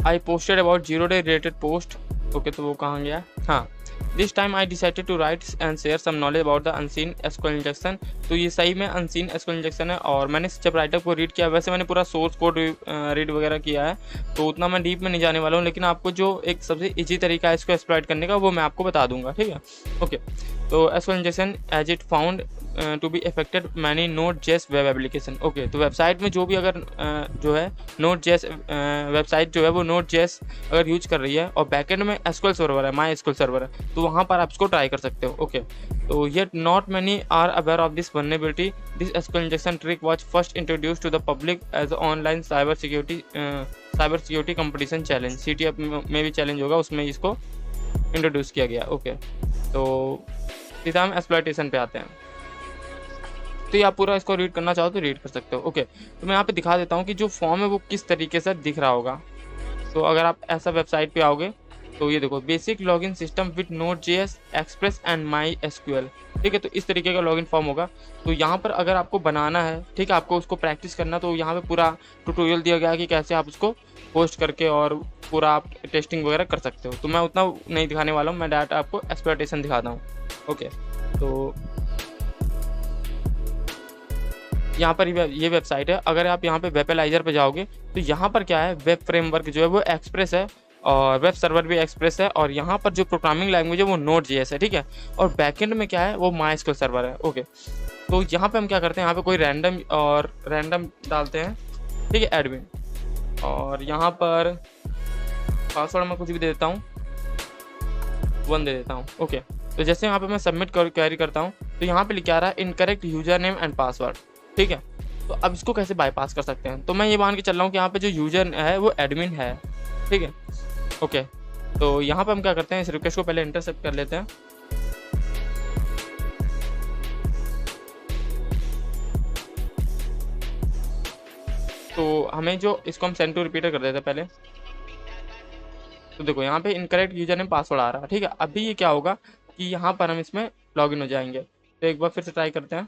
I posted about 0 day related post, okay. तो वो कहाँ गया, हाँ। This time I decided to write and share some knowledge about the unseen SQL injection. तो ये सही में अनसीन एसक्यूएल इंजेक्शन है, और मैंने जब राइटअप को रीड किया, वैसे मैंने पूरा सोर्स कोड रीड वगैरह किया है, तो उतना मैं डीप में नहीं जाने वाला हूँ, लेकिन आपको जो एक सबसे ईजी तरीका है इसको एक्सप्लॉइट करने का वो मैं आपको बता दूंगा, ठीक है। ओके, तो SQL injection as it found to be affected many Node.js web application, okay. तो वेबसाइट में जो भी अगर जो है Node.js वेबसाइट जो है वो Node.js अगर यूज कर रही है और बैकएंड में SQL सर्वर है, MySQL सर्वर है, तो वहाँ पर आप इसको ट्राई कर सकते हो, ओके। तो yet not many are aware of this vulnerability. This SQL injection trick was first introduced to the public as online cyber security competition challenge, CTF में भी चैलेंज होगा, उसमें इसको इंट्रोड्यूस किया गया, ओके। तो सीधा हम एक्सप्लॉयटेशन पे आते हैं। तो ये आप पूरा इसको रीड करना चाहो तो रीड कर सकते हो, ओके। तो मैं यहाँ पे दिखा देता हूँ कि जो फॉर्म है वो किस तरीके से दिख रहा होगा। तो अगर आप ऐसा वेबसाइट पे आओगे तो ये देखो, basic login system with Node.js, express and MySQL, ठीक है। तो इस तरीके का लॉगिन फॉर्म होगा। तो यहाँ पर अगर आपको बनाना है, ठीक है, आपको उसको प्रैक्टिस करना, तो यहाँ पे पूरा ट्यूटोरियल दिया गया है कि कैसे आप उसको पोस्ट करके और पूरा आप टेस्टिंग वगैरह कर सकते हो। तो मैं उतना नहीं दिखाने वाला हूँ, मैं डायरेक्ट आपको एक्सप्लॉयटेशन दिखाता हूँ, ओके। तो यहाँ पर ये वेबसाइट है। अगर आप यहाँ पे वेबलाइजर पे जाओगे तो यहाँ पर क्या है, वेब फ्रेमवर्क जो है वो एक्सप्रेस है और वेब सर्वर भी एक्सप्रेस है, और यहाँ पर जो प्रोग्रामिंग लैंग्वेज है वो Node.js है, ठीक है। और बैकएंड में क्या है वो MySQL सर्वर है, ओके। तो यहाँ पे हम क्या करते हैं, यहाँ पे कोई रैंडम डालते हैं, ठीक है, एडमिन, और यहाँ पर पासवर्ड मैं कुछ भी दे देता हूँ, 1 दे देता हूँ, ओके। तो जैसे यहाँ पे मैं सबमिट क्वेरी करता हूँ तो यहाँ पे लिखा रहा है incorrect user name and password, ठीक है। तो अब इसको कैसे बाईपास कर सकते हैं, तो मैं ये मान के चल रहा हूँ कि यहाँ पे जो यूजर है वो एडमिन है, ठीक है, ओके। तो यहाँ पे हम क्या करते हैं, इस रिक्वेस्ट को पहले इंटरसेप्ट कर लेते हैं। तो हमें जो इसको हम सेंड टू रिपीटर कर देते हैं पहले। तो देखो यहाँ पे इनकरेक्ट यूजर नेम पासवर्ड आ रहा है, ठीक है। अभी ये क्या होगा कि यहाँ पर हम इसमें लॉगिन हो जाएंगे। तो एक बार फिर से ट्राई करते हैं,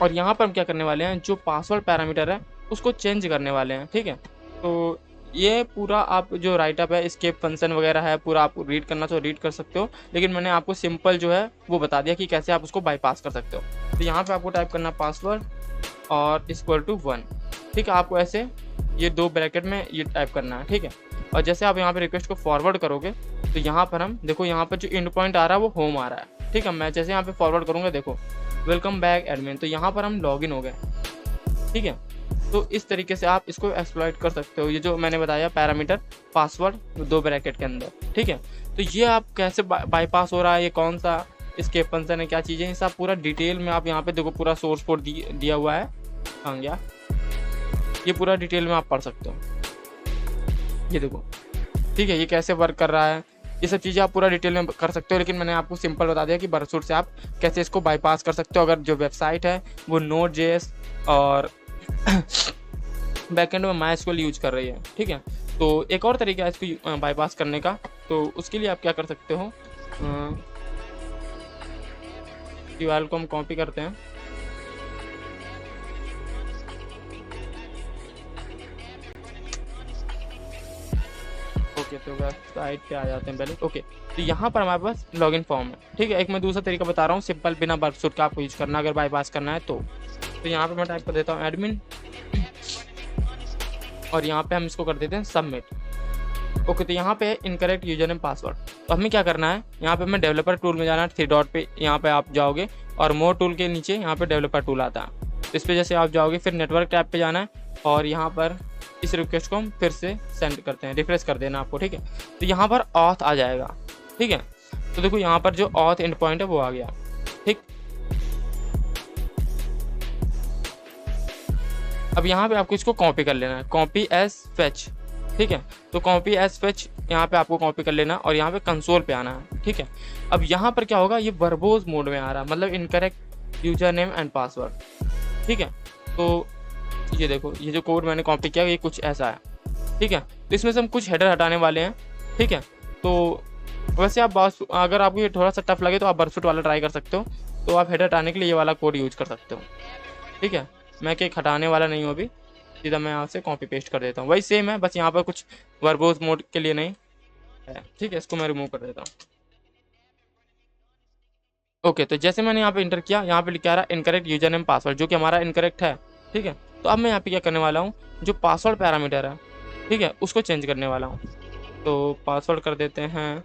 और यहाँ पर हम क्या करने वाले हैं, जो पासवर्ड पैरामीटर है उसको चेंज करने वाले हैं, ठीक है। तो ये पूरा आप जो राइटअप है, एस्केप फंक्शन वगैरह है, पूरा आप रीड करना तो रीड कर सकते हो, लेकिन मैंने आपको सिंपल जो है वो बता दिया कि कैसे आप उसको बाईपास कर सकते हो। तो यहाँ पे आपको टाइप करना पासवर्ड और =1, ठीक है। आपको ऐसे ये 2 ब्रैकेट में ये टाइप करना है, ठीक है। और जैसे आप यहाँ पे रिक्वेस्ट को फॉरवर्ड करोगे तो यहाँ पर हम देखो, यहाँ पर जो एंड पॉइंट आ रहा है वो होम आ रहा है, ठीक है। मैं जैसे यहाँ पे फॉरवर्ड करूँगा, देखो वेलकम बैक एडमिन, तो यहाँ पर हम लॉगिन हो गए, ठीक है। तो इस तरीके से आप इसको एक्सप्लॉइट कर सकते हो, ये जो मैंने बताया पैरामीटर, पासवर्ड 2 ब्रैकेट के अंदर, ठीक है। तो ये आप कैसे बाईपास हो रहा है, ये कौन सा एस्केप फंक्शन है, क्या चीज़ें, ये सब पूरा डिटेल में आप यहाँ पे देखो, पूरा सोर्स कोड दिया हुआ है, हाँ गया, ये पूरा डिटेल में आप पढ़ सकते हो, ये देखो, ठीक है। ये कैसे वर्क कर रहा है, ये सब चीज़ें आप पूरा डिटेल में कर सकते हो, लेकिन मैंने आपको सिंपल बता दिया कि ब्राउज़र से आप कैसे इसको बाईपास कर सकते हो अगर जो वेबसाइट है वो Node.js और बैकएंड में MySQL यूज कर रही है, ठीक है। तो एक और तरीका है इसको बाईपास करने का, तो उसके लिए आप क्या कर सकते हो, URL को हम कॉपी करते हैं। ओके, तो वेबसाइट पे आ जाते हैं पहले। ओके, तो यहाँ पर हमारे पास लॉगिन फॉर्म है, ठीक है। एक मैं दूसरा तरीका बता रहा हूँ, सिंपल बिना वर्कसूट का आपको यूज करना अगर बाईपास करना है तो यहाँ पे मैं टाइप कर देता हूँ एडमिन, और यहाँ पे हम इसको कर देते हैं सबमिट। ओके, तो यहाँ पे इनकरेक्ट यूजर नेम पासवर्ड। तो हमें क्या करना है, यहाँ पे हमें डेवलपर टूल में जाना है, 3 डॉट पे यहाँ पे आप जाओगे और मोर टूल के नीचे यहाँ पे डेवलपर टूल आता है, इस पे जैसे आप जाओगे फिर नेटवर्क टैब पे जाना है और यहाँ पर इस रिक्वेस्ट को हम फिर से सेंड करते हैं, रिफ्रेश कर देना आपको, ठीक है। तो यहाँ पर ऑथ आ जाएगा, ठीक है। तो देखो यहाँ पर जो ऑथ एंड पॉइंट है वो आ गया, ठीक। अब यहाँ पे आपको इसको कॉपी कर लेना है, कॉपी एज फेच, ठीक है। तो कॉपी एज फेच यहाँ पे आपको कॉपी कर लेना और यहाँ पे कंसोल पे आना है, ठीक है। अब यहाँ पर क्या होगा, ये वर्बोज मोड में आ रहा है, मतलब incorrect user name and password, ठीक है। तो ये देखो, ये जो कोड मैंने कॉपी किया ये कुछ ऐसा है, ठीक है। तो इसमें से हम कुछ हेडर हटाने वाले हैं, ठीक है। तो वैसे आप अगर आपको ये थोड़ा सा टफ लगे तो आप बर्फसूट वाला ट्राई कर सकते हो, तो आप हेडर हटाने के लिए ये वाला कोड यूज कर सकते हो, ठीक है। मैं केक हटाने वाला नहीं हूँ अभी, सीधा मैं यहाँ से कॉपी पेस्ट कर देता हूँ, वही सेम है, बस यहाँ पर कुछ वर्बोज मोड के लिए नहीं है, ठीक है। इसको मैं रिमूव कर देता हूँ। ओके, तो जैसे मैंने यहाँ पे इंटर किया, यहाँ पे लिखा रहा इनकरेक्ट यूजर नेम पासवर्ड, जो कि हमारा इनकरेक्ट है, ठीक है। तो अब मैं यहाँ पे क्या करने वाला हूँ, जो पासवर्ड पैरामीटर है, ठीक है, उसको चेंज करने वाला हूँ। तो पासवर्ड कर देते हैं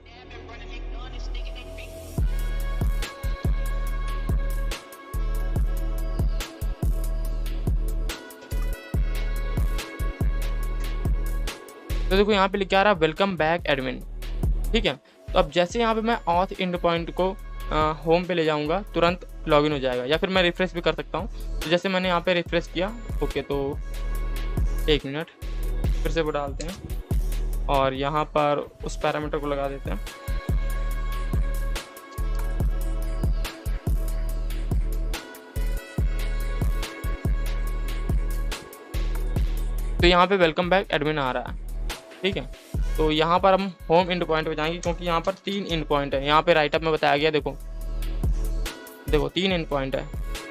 तो देखो यहाँ पे लिखा रहा वेलकम बैक एडमिन, ठीक है। तो अब जैसे यहाँ पे मैं ऑथ एंड पॉइंट को होम पे ले जाऊंगा, तुरंत लॉगिन हो जाएगा, या फिर मैं रिफ्रेश भी कर सकता हूँ। तो जैसे मैंने यहाँ पे रिफ्रेश किया, ओके, तो 1 मिनट फिर से वो डालते हैं और यहाँ पर उस पैरामीटर को लगा देते हैं। तो यहाँ पे वेलकम बैक एडमिन आ रहा है, ठीक है। तो यहाँ पर हम होम एंड पॉइंट पे जाएंगे, क्योंकि यहाँ पर 3 एंड पॉइंट है, यहाँ पे राइटअप में बताया गया, देखो 3 एंड पॉइंट है।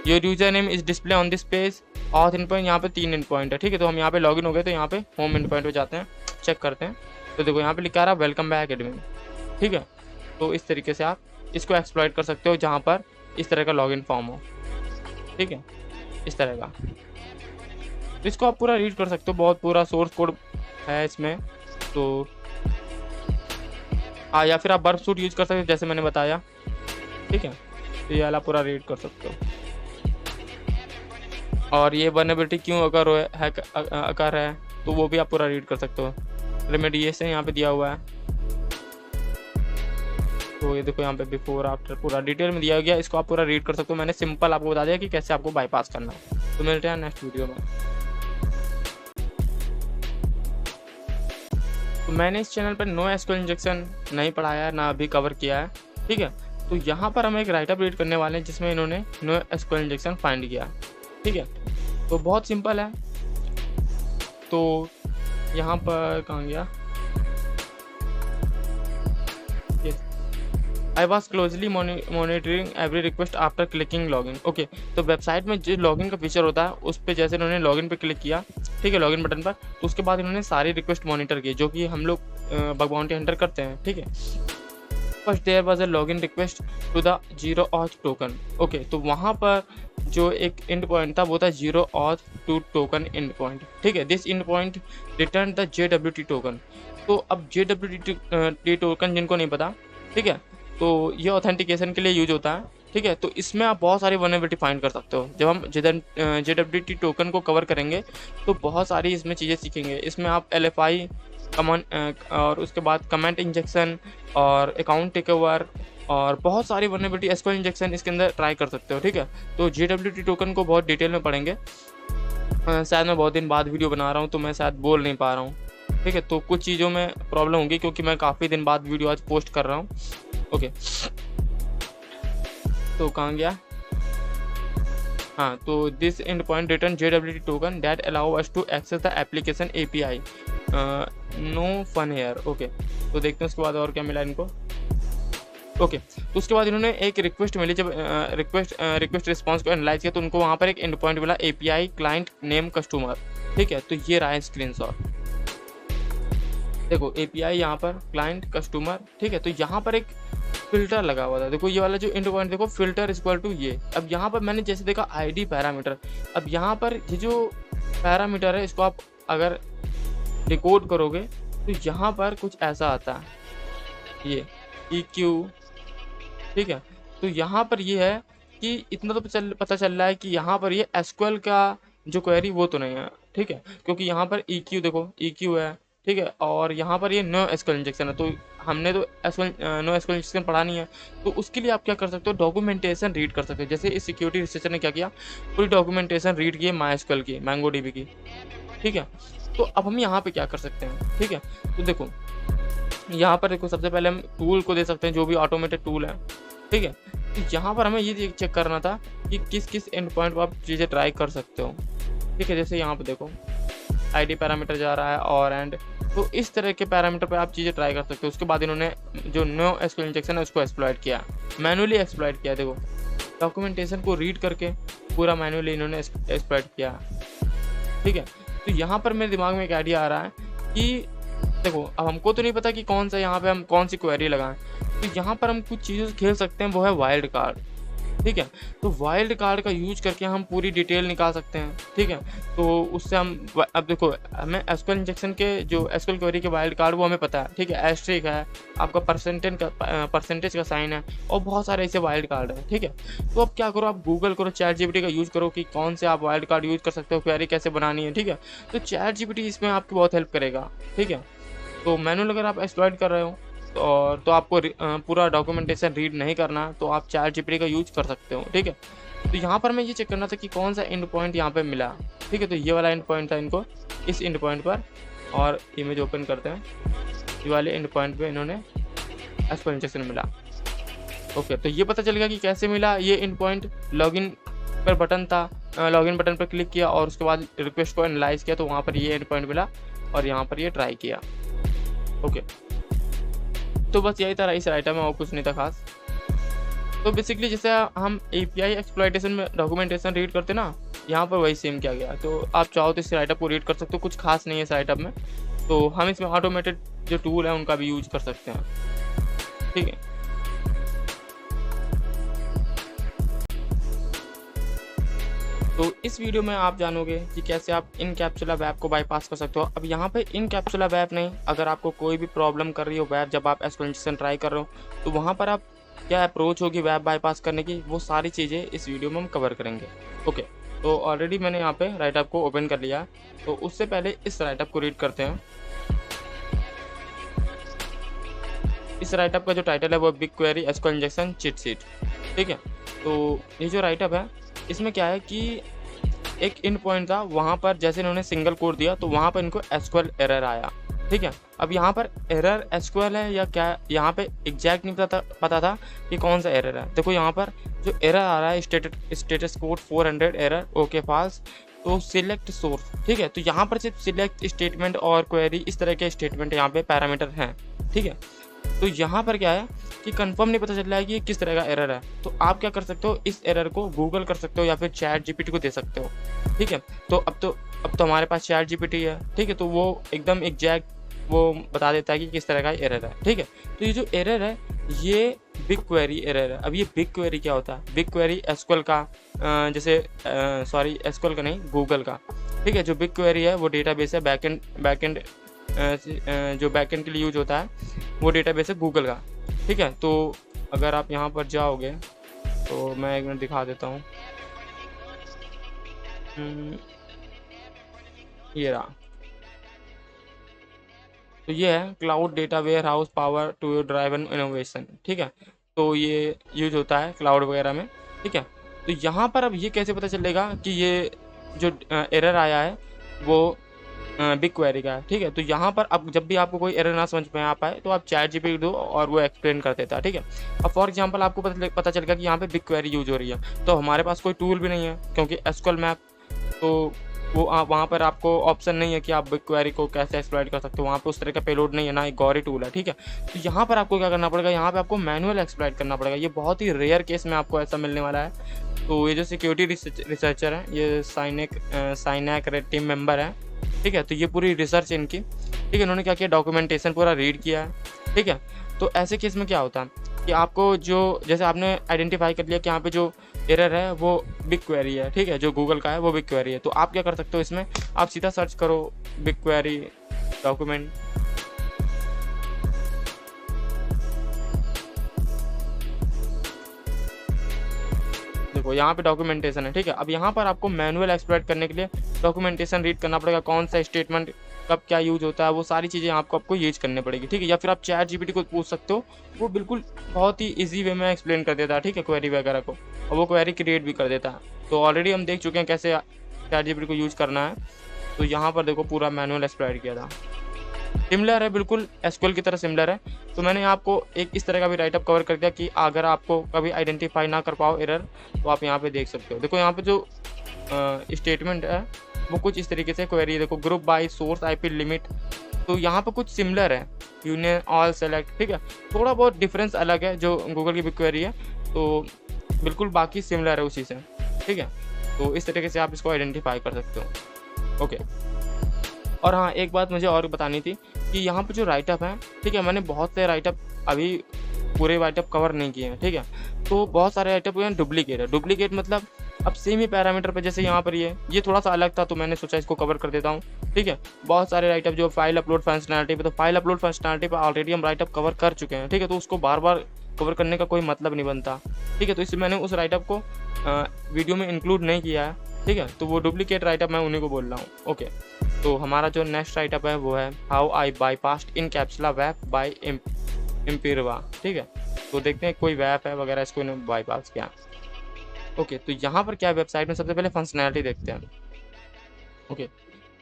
Your user name is display on this page, auth and point, यहाँ पे 3 एंड पॉइंट है, ठीक है। तो हम यहाँ पे लॉगिन हो गए, तो यहाँ पे होम एंड पॉइंट पे जाते हैं, चेक करते हैं। तो देखो यहाँ पे लिखा रहा वेलकम बैक एडमिन, ठीक है। तो इस तरीके से आप इसको एक्सप्लॉइट कर सकते हो, जहाँ पर इस तरह का लॉगिन फॉर्म हो, ठीक है, इस तरह का। तो इसको आप पूरा रीड कर सकते हो, बहुत पूरा सोर्स कोड है इसमें। तो या फिर आप बर्फसूट यूज कर सकते हो जैसे मैंने बताया, ठीक है। तो ये वाला पूरा रीड कर सकते हो। और ये वल्नरेबिलिटी क्यों अकर है तो वो भी आप पूरा रीड कर सकते हो। रेमेडिएशन यहाँ पे दिया हुआ है, तो ये देखो यहाँ पे बिफोर आफ्टर पूरा डिटेल में दिया गया, इसको आप पूरा रीड कर सकते हो। मैंने सिंपल आपको बता दिया कि कैसे आपको बाईपास करना है। तो मिलते हैं नेक्स्ट वीडियो में। तो मैंने इस चैनल पर नो एसक्यूएल इंजेक्शन नहीं पढ़ाया है, ना अभी कवर किया है, ठीक है। तो यहाँ पर हम एक राइटअप रीड करने वाले हैं जिसमें इन्होंने नो एसक्यूएल इंजेक्शन फाइंड किया, ठीक है। तो बहुत सिंपल है। तो यहाँ पर कहाँ गया, I was closely monitoring every request after clicking login. Okay, तो वेबसाइट में जो लॉगिन का फीचर होता है उस पर जैसे इन्होंने लॉगिन पे क्लिक किया, ठीक है, लॉगिन बटन पर, तो उसके बाद इन्होंने सारी रिक्वेस्ट मॉनिटर की जो कि हम लोग बग बाउंटी हंटर करते हैं, ठीक है। First there was a login request to the zero auth token. Okay, तो वहाँ पर जो एक एंड पॉइंट था वो था zero auth to token and point, ठीक है। This endpoint return the JWT token. तो अब JWT टोकन जिनको नहीं पता, ठीक है, तो ये ऑथेंटिकेशन के लिए यूज होता है, ठीक है। तो इसमें आप बहुत सारी वल्नरेबिलिटी फाइंड कर सकते हो। जब हम JWT टोकन को कवर करेंगे तो बहुत सारी इसमें चीज़ें सीखेंगे। इसमें आप LFI कमेंट और उसके बाद कमेंट इंजेक्शन और अकाउंट टेकओवर और बहुत सारी वल्नरेबिलिटी एसक्यूएल इंजेक्शन इसके अंदर ट्राई कर सकते हो, ठीक है। तो JWT टोकन को बहुत डिटेल में पढ़ेंगे। शायद मैं बहुत दिन बाद वीडियो बना रहा हूँ तो मैं शायद बोल नहीं पा रहा हूँ, ठीक है। तो कुछ चीज़ों में प्रॉब्लम होगी क्योंकि मैं काफ़ी दिन बाद वीडियो आज पोस्ट कर रहा हूँ। ओके, तो कहाँ गया, हाँ, तो this endpoint return JWT token that allow us to access the application API। No fun here. Okay, तो देखते हैं उसके बाद और क्या मिला इनको। ओके, तो उसके बाद इन्होंने एक रिक्वेस्ट मिली, जब रिक्वेस्ट रिस्पॉन्स को एनालाइज किया तो उनको वहाँ पर एक एंड पॉइंट मिला API क्लाइंट नेम कस्टमर। ठीक है, तो ये रहा है स्क्रीनशॉट। देखो API यहाँ पर क्लाइंट कस्टमर। ठीक है, तो यहाँ पर एक फिल्टर लगा हुआ था। देखो ये वाला जो एंड पॉइंट देखो, फिल्टर इक्वल टू ये। अब यहाँ पर मैंने जैसे देखा ID पैरामीटर। अब यहाँ पर ये जो पैरामीटर है इसको आप अगर डिकोड करोगे तो यहाँ पर कुछ ऐसा आता है, ये EQ। ठीक है, तो यहाँ पर ये है कि इतना तो पता चल रहा है कि यहाँ पर ये SQL का जो क्वेरी वो तो नहीं है। ठीक है, क्योंकि यहाँ पर EQ देखो, EQ है। ठीक है, और यहाँ पर ये नो SQL इंजेक्शन है, तो हमने तो नो SQL इंजेक्शन पढ़ा नहीं है। तो उसके लिए आप क्या कर सकते हो, डॉक्यूमेंटेशन रीड कर सकते हो। जैसे इस सिक्योरिटी रिसर्चर ने क्या किया, पूरी डॉक्यूमेंटेशन रीड की MySQL की, MongoDB की। ठीक है, तो अब हम यहाँ पे क्या कर सकते हैं। ठीक है, तो देखो यहाँ पर देखो, सबसे पहले हम टूल को दे सकते हैं, जो भी ऑटोमेटेड टूल है। ठीक है, तो यहाँ पर हमें ये चेक करना था कि किस किस एंड पॉइंट पर आप चीज़ें ट्राई कर सकते हो। ठीक है, जैसे यहाँ पे देखो ID पैरामीटर जा रहा है और एंड, तो इस तरह के पैरामीटर पे आप चीज़ें ट्राई कर सकते हो। उसके बाद इन्होंने जो नो SQL इंजेक्शन है उसको एक्सप्लॉइट किया, मैनुअली एक्सप्लॉइट किया। देखो डॉक्यूमेंटेशन को रीड करके पूरा मैनुअली इन्होंने एक्सप्लॉइट किया। ठीक है, तो यहाँ पर मेरे दिमाग में एक आइडिया आ रहा है कि देखो अब हमको तो नहीं पता कि कौन सा यहाँ पे हम कौन सी क्वेरी लगाएं, तो यहाँ पर हम कुछ चीज़ों से खेल सकते हैं, वो है वाइल्ड कार्ड। ठीक है, तो वाइल्ड कार्ड का यूज करके हम पूरी डिटेल निकाल सकते हैं। ठीक है, तो उससे हम अब देखो हमें SQL इंजेक्शन के जो SQL क्वेरी के वाइल्ड कार्ड वो हमें पता है। ठीक है, एस्ट्रिक है, आपका परसेंटेज का साइन है, और बहुत सारे ऐसे वाइल्ड कार्ड है। ठीक है, तो अब क्या करो, आप गूगल करो, ChatGPT का यूज़ करो कि कौन से आप वाइल्ड कार्ड यूज़ कर सकते हो, क्वेरी कैसे बनानी है। ठीक है, तो ChatGPT इसमें आपकी बहुत हेल्प करेगा। ठीक है, तो मैनुअल अगर आप एक्सप्लॉइट कर रहे हो तो आपको पूरा डॉक्यूमेंटेशन रीड नहीं करना, तो आप ChatGPT का यूज कर सकते हो। ठीक है, तो यहाँ पर मैं ये चेक करना था कि कौन सा एंड पॉइंट यहाँ पे मिला। ठीक है, तो ये वाला एंड पॉइंट था इनको, इस एंड पॉइंट पर, और इमेज ओपन करते हैं, ये वाले एंड पॉइंट पे इन्होंने SQL इंजेक्शन मिला। ओके, तो ये पता चल गया कि कैसे मिला ये एंड पॉइंट। लॉगिन पर बटन था, लॉगिन बटन पर क्लिक किया और उसके बाद रिक्वेस्ट को एनालाइज किया, तो वहाँ पर ये एंड पॉइंट मिला और यहाँ पर ये ट्राई किया। ओके, तो बस यही था इस राइटर में, और कुछ नहीं था खास। तो बेसिकली जैसे हम API एक्सप्लॉइटेशन में डॉक्यूमेंटेशन रीड करते ना, यहाँ पर वही सेम किया गया। तो आप चाहो तो इस राइटअप को रीड कर सकते हो, कुछ खास नहीं है इस राइटअप में। तो हम इसमें ऑटोमेटेड जो टूल है उनका भी यूज कर सकते हैं। ठीक है, तो इस वीडियो में आप जानोगे कि कैसे आप इनकैप्सुला वेब को बाईपास कर सकते हो। अब यहाँ पे इनकैप्सुला वेब नहीं, अगर आपको कोई भी प्रॉब्लम कर रही हो वेब, जब आप SQL इंजेक्शन ट्राई कर रहे हो, तो वहाँ पर आप क्या अप्रोच होगी वेब बाईपास करने की, वो सारी चीज़ें इस वीडियो में हम कवर करेंगे। ओके, तो ऑलरेडी मैंने यहाँ पे राइटअप को ओपन कर लिया, तो उससे पहले इस राइटअप को रीड करते हैं। इस राइटअप का जो टाइटल है वो big query SQL injection cheat sheet. ठीक है, तो ये जो राइटअप है इसमें क्या है कि एक इन पॉइंट था, वहाँ पर जैसे इन्होंने सिंगल कोड दिया तो वहाँ पर इनको SQL एरर आया। ठीक है, अब यहाँ पर एरर SQL है या क्या, यहाँ पे एग्जैक्ट नहीं पता था कि कौन सा एरर है। देखो यहाँ पर जो एरर आ रहा है status code 400 error okay false, तो सिलेक्ट सोर्स। ठीक है, तो यहाँ पर सिर्फ सिलेक्ट स्टेटमेंट और क्वेरी इस तरह के स्टेटमेंट यहाँ पे पैरामीटर हैं। ठीक है, तो यहाँ पर क्या है कि कंफर्म नहीं पता चल रहा है कि ये किस तरह का एरर है। तो आप क्या कर सकते हो, इस एरर को गूगल कर सकते हो या फिर ChatGPT को दे सकते हो। ठीक है, तो अब तो हमारे पास ChatGPT है। ठीक है, तो वो एकदम एग्जैक्ट वो बता देता है कि किस तरह का एरर है। ठीक है, तो ये जो एरर है ये बिग क्वेरी एरर है। अब ये बिग क्वेरी क्या होता है, बिग क्वेरी SQL का जैसे सॉरी SQL का नहीं, गूगल का। ठीक है, जो बिग क्वेरी है वो डेटाबेस है, बैकएंड जो बैकएंड के लिए यूज होता है वो डेटाबेस है गूगल का। ठीक है, तो अगर आप यहाँ पर जाओगे तो मैं एक मिनट दिखा देता हूँ। ये रहा, तो ये है cloud data warehouse power to driven innovation. ठीक है, तो ये यूज होता है क्लाउड वगैरह में। ठीक है, तो यहाँ पर अब ये कैसे पता चलेगा कि ये जो एरर आया है वो बिग क्वेरी का है। ठीक है, तो यहाँ पर अब जब भी आपको कोई एरर ना समझ में आ पाए तो आप ChatGPT दो और वो एक्सप्लेन कर देता है। ठीक है, अब फॉर एग्जांपल आपको पता चल गया कि यहाँ पे बिग क्वेरी यूज हो रही है, तो हमारे पास कोई टूल भी नहीं है क्योंकि SQL मैप, तो वो वहाँ पर आपको ऑप्शन नहीं है कि आप बिग क्वेरी को कैसे एक्सप्लॉइट कर सकते हो, वहाँ पे उस तरह का पेलोड नहीं है, ना एक गौरी टूल है, ठीक है। तो यहाँ पर आपको क्या करना पड़ेगा, यहाँ पे आपको मैनुअल एक्सप्लॉइट करना पड़ेगा। ये बहुत ही रेयर केस में आपको ऐसा मिलने वाला है। तो ये जो सिक्योरिटी रिसर्चर हैं, ये साइनैक रेड टीम मेंबर हैं, ठीक है। तो ये पूरी रिसर्च इनकी, ठीक है, इन्होंने क्या किया, डॉक्यूमेंटेशन पूरा रीड किया है, ठीक है। तो ऐसे केस में क्या होता है कि आपको जो जैसे आपने आइडेंटिफाई कर लिया कि यहाँ पे जो एरर है वो बिग क्वेरी है, ठीक है, जो गूगल का है वो बिग क्वेरी है। तो आप क्या कर सकते हो, इसमें आप सीधा सर्च करो बिग क्वेरी डॉक्यूमेंट, देखो यहाँ पे डॉक्यूमेंटेशन है, ठीक है। अब यहाँ पर आपको मैनुअल एक्सप्लॉइट करने के लिए डॉक्यूमेंटेशन रीड करना पड़ेगा, कौन सा स्टेटमेंट कब क्या यूज होता है, वो सारी चीज़ें आपको यूज करनी पड़ेगी, ठीक है। या फिर आप चैट जीपीटी को पूछ सकते हो, वो बिल्कुल बहुत ही ईजी वे में एक्सप्लेन कर देता है, ठीक है, क्वेरी वगैरह को, और वो क्वेरी क्रिएट भी कर देता है। तो ऑलरेडी हम देख चुके हैं कैसे चैट जीपीटी को यूज करना है। तो यहाँ पर देखो पूरा मैनुअल एक्सप्लॉइट किया था, सिमिलर है, बिल्कुल एसक्यूएल की तरह सिमिलर है। तो मैंने आपको एक इस तरह का भी राइटअप कवर कर दिया कि अगर आपको कभी आइडेंटिफाई ना कर पाओ एरर, तो आप यहाँ पे देख सकते हो। देखो यहाँ पे जो स्टेटमेंट है वो कुछ इस तरीके से क्वेरी, देखो group by source IP limit, तो यहाँ पे कुछ सिमिलर है, यूनियन ऑल सेलेक्ट, ठीक है। थोड़ा बहुत डिफरेंस अलग है जो गूगल की बिग क्वेरी है, तो बिल्कुल बाकी सिमिलर है उसी से, ठीक है। तो इस तरीके से आप इसको आइडेंटिफाई कर सकते हो, ओके। और हाँ, एक बात मुझे और बतानी थी कि यहाँ पे जो राइटअप है, ठीक है, मैंने बहुत से राइटअप अभी पूरे राइटअप कवर नहीं किए हैं, ठीक है। तो बहुत सारे राइटअप हैं डुप्लीकेट है, डुप्लीकेट मतलब अब सेम ही पैरामीटर पे, जैसे यहाँ पर ये थोड़ा सा अलग था तो मैंने सोचा इसको कवर कर देता हूँ, ठीक है। बहुत सारे राइटअप जो फाइल अपलोड फंक्शनैलिटी पे, तो फाइल अपलोड फंक्शनैलिटी पे ऑलरेडी हम राइटअप कवर कर चुके हैं, ठीक है। तो उसको बार बार कवर करने का कोई मतलब नहीं बनता, ठीक है। तो इसलिए मैंने उस राइटअप को वीडियो में इंक्लूड नहीं किया है, ठीक है। तो वो डुप्लीकेट राइटअप मैं उन्हीं को बोल रहा हूँ, ओके। तो हमारा जो नेक्स्ट राइटअप है वो है how I bypassed Incapsula वेब बाय इम्पिरवा, ठीक है। तो देखते हैं कोई वेब है वगैरह, इसको इन्होंने बाईपास किया, ओके। तो यहाँ पर क्या वेबसाइट में सबसे पहले फंक्शनैलिटी देखते हैं, okay.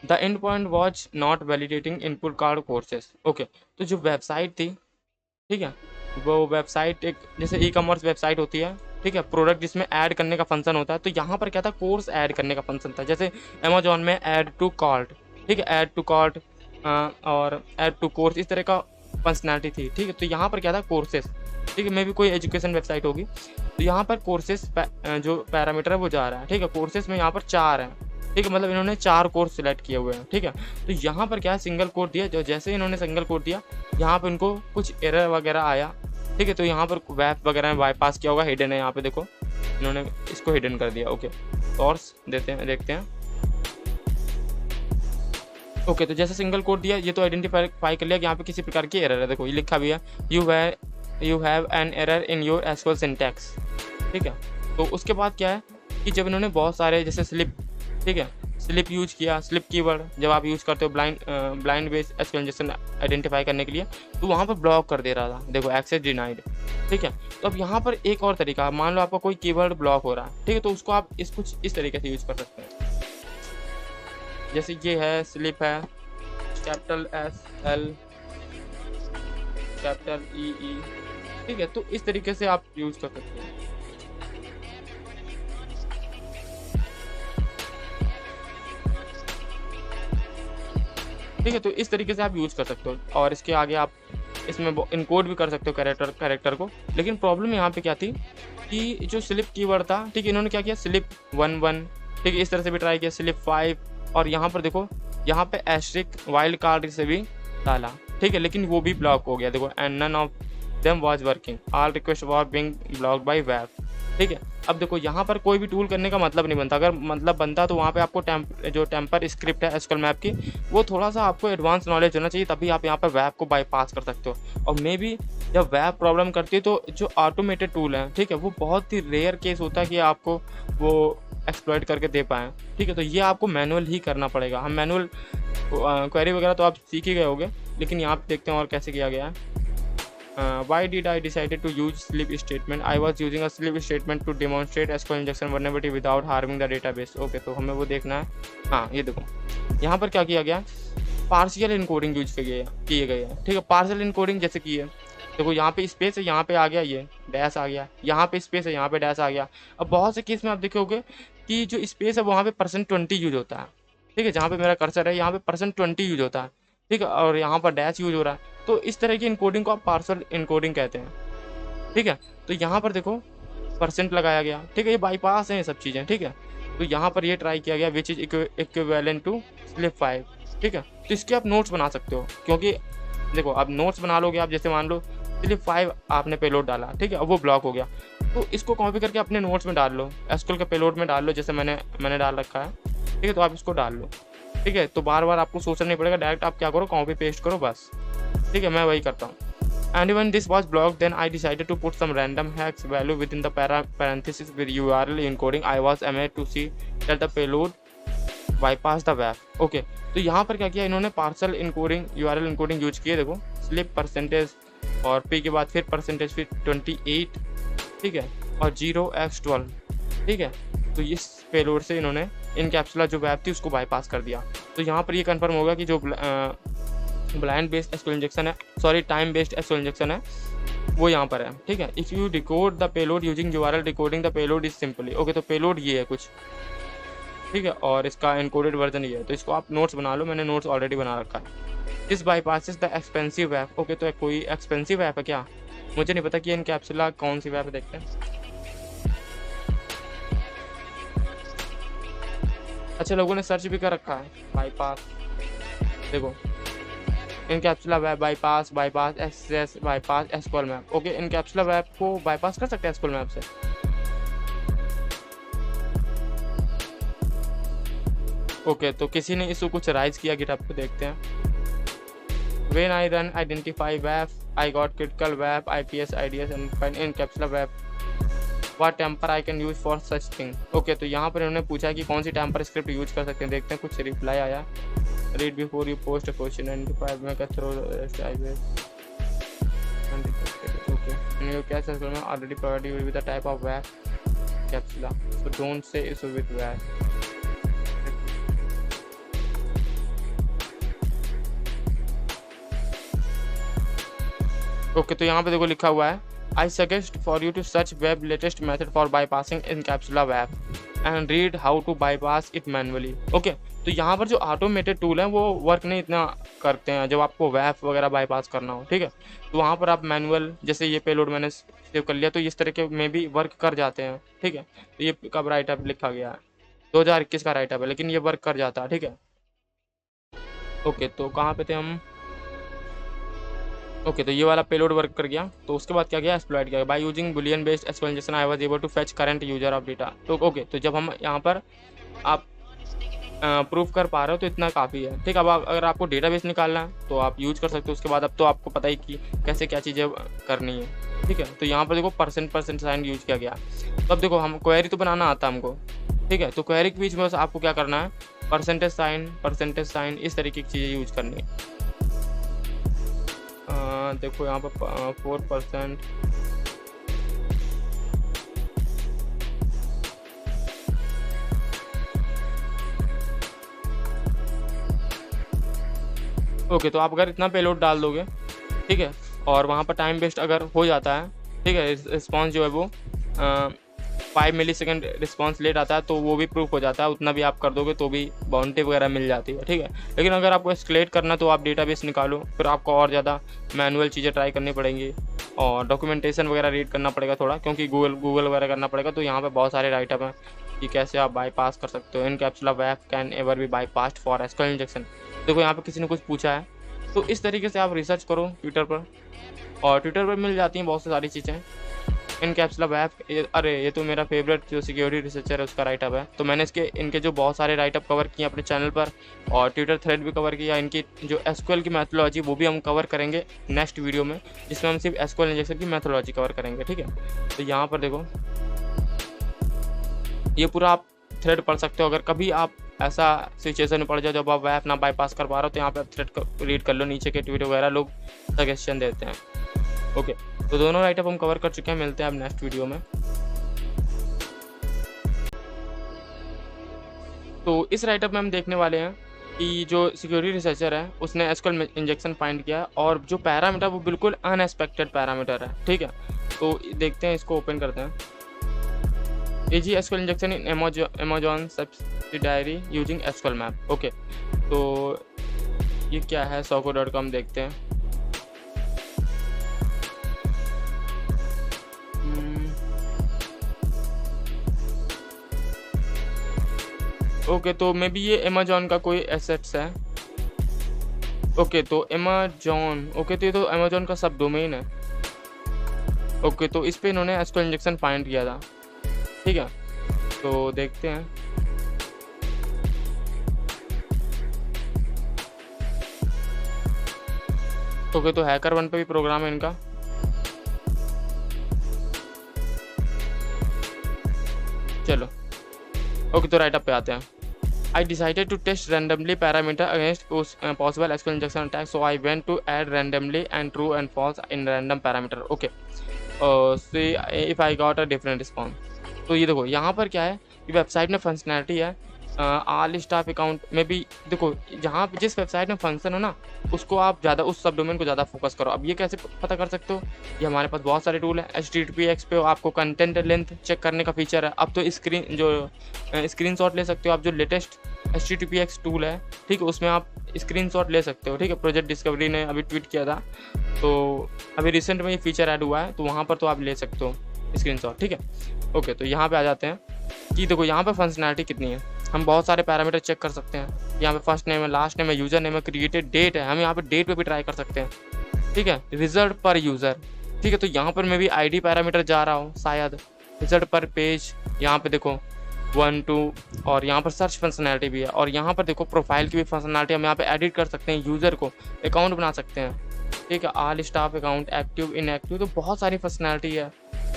The end point was not validating input card courses, okay. तो जो वेबसाइट थी, ठीक है, वो वेबसाइट एक जैसे ई कॉमर्स वेबसाइट होती है, ठीक है, प्रोडक्ट जिसमें ऐड करने का फंक्शन होता है। तो यहाँ पर क्या था, कोर्स ऐड करने का फंक्शन था, जैसे अमेजोन में ऐड टू कार्ट, ठीक है, ऐड टू कार्ट और ऐड टू कोर्स, इस तरह का फंक्शनैलिटी थी, ठीक है। तो यहाँ पर क्या था, कोर्सेस, ठीक है, मे भी कोई एजुकेशन वेबसाइट होगी। तो यहाँ पर कोर्सेस जो पैरामीटर है वो जा रहा है, ठीक है। कोर्सेस में यहाँ पर 4 हैं, ठीक है, मतलब इन्होंने 4 कोर्स सिलेक्ट किए हुए हैं, ठीक है। तो यहाँ पर क्या है, सिंगल कोड दिया, जो जैसे इन्होंने सिंगल कोड दिया, यहाँ पर इनको कुछ एरर वगैरह आया, ठीक है। तो यहाँ पर वेब वगैरह में बाईपास किया होगा, हिडन है, यहाँ पे देखो इन्होंने इसको हिडन कर दिया, ओके। सोर्स देते हैं, देखते हैं, ओके। तो जैसे सिंगल कोड दिया, ये तो आइडेंटिफाई कर लिया कि यहाँ पे किसी प्रकार की एरर है, देखो ये लिखा भी है, you have an error in your SQL syntax, ठीक है। तो उसके बाद क्या है कि जब इन्होंने बहुत सारे जैसे स्लिप, ठीक है, स्लिप यूज किया, स्लिप कीवर्ड जब आप यूज़ करते हो blind base SQL injection identify करने के लिए, तो वहाँ पर ब्लॉक कर दे रहा था, देखो एक्सेस डिनाइड, ठीक है। तो अब यहाँ पर एक और तरीका, मान लो आपका कोई कीवर्ड ब्लॉक हो रहा है, ठीक है, तो उसको आप कुछ इस तरीके से यूज कर सकते हैं, जैसे ये है, स्लिप है, कैपिटल SL कैपिटल EE, ठीक है। तो इस तरीके से आप यूज कर सकते हैं, ठीक है। तो इस तरीके से आप यूज कर सकते हो, और इसके आगे आप इसमें इनकोड भी कर सकते हो कैरेक्टर को। लेकिन प्रॉब्लम यहाँ पे क्या थी कि जो स्लिप कीवर्ड था, ठीक है, इन्होंने क्या किया, स्लिप 1 ठीक है, इस तरह से भी ट्राई किया, स्लिप 5, और यहाँ पर देखो, यहाँ पे एस्ट्रिक वाइल्ड कार्ड से भी डाला, ठीक है, लेकिन वो भी ब्लॉक हो गया, देखो, and none of them was working, all request were being blocked by web, ठीक है। अब देखो यहाँ पर कोई भी टूल करने का मतलब नहीं बनता, अगर मतलब बनता तो वहाँ पे आपको जो टेम्पर स्क्रिप्ट है एसक्यूएल मैप की, वो थोड़ा सा आपको एडवांस नॉलेज होना चाहिए, तभी आप यहाँ पर वेब को बाईपास कर सकते हो। और मे बी जब वेब प्रॉब्लम करती है तो जो ऑटोमेटेड टूल है, ठीक है, वो बहुत ही रेयर केस होता है कि आपको वो एक्सप्लॉइट करके दे पाएँ, ठीक है। तो ये आपको मैनुअल ही करना पड़ेगा। हम मैनुअल क्वेरी वगैरह तो आप सीख ही गए होंगे, लेकिन यहाँ पे देखते हैं और कैसे किया गया है। Why did I decided to use slip statement? I was using a slip statement to demonstrate SQL injection vulnerability without harming the database. Okay, तो हमें वो देखना है। हाँ, ये देखो यहाँ पर क्या किया गया, पार्शियल इनकोडिंग यूज किए गए हैं, ठीक है। पार्शियल इनकोडिंग जैसे की है, देखो यहाँ पे स्पेस है, यहाँ पे आ गया, ये डैश आ गया, यहाँ पे स्पेस है, यहाँ पे डैश आ गया। अब बहुत से केस में आप देखोगे कि जो स्पेस है वहाँ पे %20 यूज होता है, ठीक है, जहाँ पे मेरा कर्सर है यहाँ पे %20 यूज होता है, ठीक है, और यहाँ पर डैश यूज हो रहा है। तो इस तरह की इनकोडिंग को आप पार्सल इनकोडिंग कहते हैं, ठीक है। तो यहाँ पर देखो परसेंट लगाया गया, ठीक है, ये बाईपास है ये सब चीज़ें, ठीक है। तो यहाँ पर ये ट्राई किया गया which is equivalent to sleep 5, ठीक है। तो इसके आप नोट्स बना सकते हो, क्योंकि देखो आप नोट्स बना लोगे आप, जैसे मान लो स्लिप 5 आपने पेलोड डाला, ठीक है, अब वो ब्लॉक हो गया, तो इसको कॉपी करके अपने नोट्स में डाल लो, एसक्यूएल के पेलोड में डाल लो, जैसे मैंने डाल रखा है, ठीक है। तो आप इसको डाल लो, ठीक है। तो बार बार आपको सोचना नहीं पड़ेगा, डायरेक्ट आप क्या करो कॉपी पेस्ट करो बस, ठीक है। मैं वही करता हूँ। And when this was blocked, then I decided to put some random hex value within the parenthesis with URL encoding. I was amazed to see that the payload bypassed the web. Okay, तो यहाँ पर क्या किया इन्होंने parcel encoding URL encoding use किए, देखो स्लिप परसेंटेज और p के बाद फिर परसेंटेज फिर 28, ठीक है, और 0x12, ठीक है। तो इस पेलोड से इन्होंने इनकैप्सुला जो वेब थी उसको बाईपास कर दिया। तो यहाँ पर ये कंफर्म होगा कि जो ब्लाइंड बेस्ड एसक्यूएल इंजेक्शन है, sorry time based SQL injection है, वो यहाँ पर है, ठीक है। If you decode the payload using URL decoding the payload is simply okay. तो पेलोड ये है कुछ, ठीक है, और इसका इनकोडेड वर्जन ये है। तो इसको आप नोट्स बना लो, मैंने नोट्स ऑलरेडी बना रखा है। This bypasses the expensive app, okay. तो कोई एक्सपेंसिव ऐप है क्या, मुझे नहीं पता कि इनकैप्सुला कौन सी ऐप है, देखते हैं। अच्छा, लोगों ने सर्च भी कर रखा है बाईपास, देखो इनकैप्सुला वेब bypass access bypass SQL map, okay. Incapsula वेब को बाईपास कर सकते हैं एसक्यूएल मैप से। ओके, तो किसी ने इसको कुछ राइज किया गिटहब पे, देखते हैं। When I run identify web I got critical web IPS IDS and find Incapsula web what tamper I can use for such thing, okay. तो यहाँ पर इन्होंने पूछा कि कौन सी टेम्पर स्क्रिप्ट यूज कर सकते हैं, देखते हैं। कुछ रिप्लाई आया, read before you post a question and if make a throw sideways and okay and your cache is already provided with the type of web capsula, so don't say issue with web, okay. तो यहाँ पे देखो लिखा हुआ है I suggest for you to search web latest method for bypassing encapsula web and read how to bypass it manually, okay. तो यहाँ पर जो ऑटोमेटेड टूल है वो वर्क नहीं इतना करते हैं जब आपको वेब वगैरह बाईपास करना हो, ठीक है। तो वहाँ पर आप मैनुअल, जैसे ये पेलोड मैंने सेव कर लिया, तो इस तरह के में भी वर्क कर जाते हैं, ठीक है। तो ये कब राइट अप लिखा गया है, 2021 का राइट अप है, लेकिन ये वर्क कर जाता है, ठीक है। ओके, तो कहाँ पे थे हम, ओके। तो ये वाला पेलोड वर्क कर गया। तो उसके बाद क्या किया, एक्सप्लॉइट किया by using boolean based SQL injection I was able to fetch current user of data. तो ओके, तो जब हम यहाँ पर आप प्रूफ कर पा रहे हो तो इतना काफ़ी है, ठीक है। अब अगर आपको डेटाबेस निकालना है तो आप यूज कर सकते हो। उसके बाद अब तो आपको पता ही कि कैसे क्या चीज़ें करनी है, ठीक है। तो यहाँ पर देखो परसेंट साइन यूज किया गया। तो अब देखो हम क्वेरी तो बनाना आता है हमको, ठीक है। तो क्वेरी के बीच में बस आपको क्या करना है, परसेंटेज साइन इस तरीके की चीज़ें यूज करनी है। देखो यहाँ पर 4%, ओके। तो आप अगर इतना पेलोड डाल दोगे, ठीक है, और वहाँ पर टाइम वेस्ट अगर हो जाता है, ठीक है, रिस्पॉन्स जो है वो 5 मिलीसेकंड रिस्पॉन्स लेट आता है, तो वो भी प्रूफ हो जाता है। उतना भी आप कर दोगे तो भी बाउंड्री वगैरह मिल जाती है, ठीक है। लेकिन अगर आपको एस्केलेट करना तो आप डेटाबेस निकालो, फिर आपको और ज़्यादा मैनुअल चीज़ें ट्राई करनी पड़ेंगी और डॉक्यूमेंटेशन वगैरह रीड करना पड़ेगा थोड़ा, क्योंकि गूगल वगैरह करना पड़ेगा। तो यहाँ पर बहुत सारे राइटअप हैं कि कैसे आप बाईपास कर सकते हो। इनकैप्सुला वेब can ever be bypassed for SQL injection. देखो यहाँ पर किसी ने कुछ पूछा है, तो इस तरीके से आप रिसर्च करो ट्विटर पर, और ट्विटर पर मिल जाती हैं बहुत सारी चीज़ें। इनकैप्सुला वेब, अरे ये तो मेरा फेवरेट जो सिक्योरिटी रिसर्चर है उसका राइटअप है। तो मैंने इनके जो बहुत सारे राइटअप कवर किए अपने चैनल पर, और ट्विटर थ्रेड भी कवर किया। इनकी जो एसक्यूएल की मैथोलॉजी वो भी हम कवर करेंगे नेक्स्ट वीडियो में, जिसमें हम सिर्फ एसक्यूएल इंजेक्शन की मैथोलॉजी कवर करेंगे, ठीक है। तो यहाँ पर देखो ये पूरा आप थ्रेड पढ़ सकते हो। अगर कभी आप ऐसा सिचुएशन में पड़ जाए जब आप वेब ना बाईपास कर पा रहे हो, तो यहाँ पर थ्रेड रीड कर लो, नीचे के ट्वीट वगैरह लोग सजेशन देते हैं, ओके। तो दोनों राइटअप हम कवर कर चुके हैं, मिलते हैं अब नेक्स्ट वीडियो में। तो इस राइटअप में हम देखने वाले हैं कि जो सिक्योरिटी रिसर्चर है उसने एसक्यूएल इंजेक्शन फाइंड किया, और जो पैरामीटर वो बिल्कुल अनएक्सपेक्टेड पैरामीटर है, ठीक है। तो देखते हैं, इसको ओपन करते हैं। एजी SQL injection in Amazon subsidiary using SQL map. Okay, तो ये क्या है, soco.com देखते हैं। ओके, तो मे बी ये अमेजॉन का कोई एसेट्स है। ओके, तो अमेजॉन, ओके, तो ये तो अमेजॉन का सब डोमेन है। ओके, तो इस पे इन्होंने एसक्यूएल इंजेक्शन फाइंड किया था। ठीक है, तो देखते हैं। ओके, तो हैकर वन पे भी प्रोग्राम है इनका। चलो, ओके, तो राइट अप पे आते हैं। I decided to test randomly parameter against possible SQL injection attack, so I went to add randomly and true and false in random parameter. Okay, see if I got a different response. तो ये देखो यहाँ पर क्या है कि वेबसाइट में फंक्शनैलिटी है ऑल स्टाफ अकाउंट में भी। देखो जहाँ जिस वेबसाइट में फंक्शन हो ना, उसको आप ज़्यादा, उस सब डोमेन को ज़्यादा फोकस करो। अब ये कैसे पता कर सकते हो, ये हमारे पास बहुत सारे टूल है। HTTPS पे आपको कंटेंट लेंथ चेक करने का फीचर है। अब तो स्क्रीनशॉट ले सकते हो आप, जो लेटेस्ट HTTPS टूल है, ठीक है, उसमें आप स्क्रीनशॉट ले सकते हो। ठीक है, प्रोजेक्ट डिस्कवरी ने अभी ट्वीट किया था, तो अभी रिसेंट में ये फीचर ऐड हुआ है, तो वहाँ पर तो आप ले सकते हो स्क्रीनशॉट। ठीक है, ओके, तो यहाँ पे आ जाते हैं कि देखो यहाँ पे फंक्शनैलिटी कितनी है। हम बहुत सारे पैरामीटर चेक कर सकते हैं। यहाँ पे फर्स्ट नेम है, लास्ट नेम है, यूजर नेम है, क्रिएटेड डेट है। हम यहाँ पे डेट पे भी ट्राई कर सकते हैं। ठीक है, रिजल्ट पर यूज़र। ठीक है, तो यहाँ पर मैं भी ID पैरामीटर जा रहा हूँ शायद। रिजल्ट पर पेज, यहाँ पे देखो 1 2, और यहाँ पर सर्च फंक्शनैलिटी भी है। और यहाँ पर देखो प्रोफाइल की भी फंक्शनैलिटी, हम यहाँ पे एडिट कर सकते हैं, यूज़र को अकाउंट बना सकते हैं। ठीक है, all staff account, active inactive, तो बहुत सारी फंक्शनैलिटी है।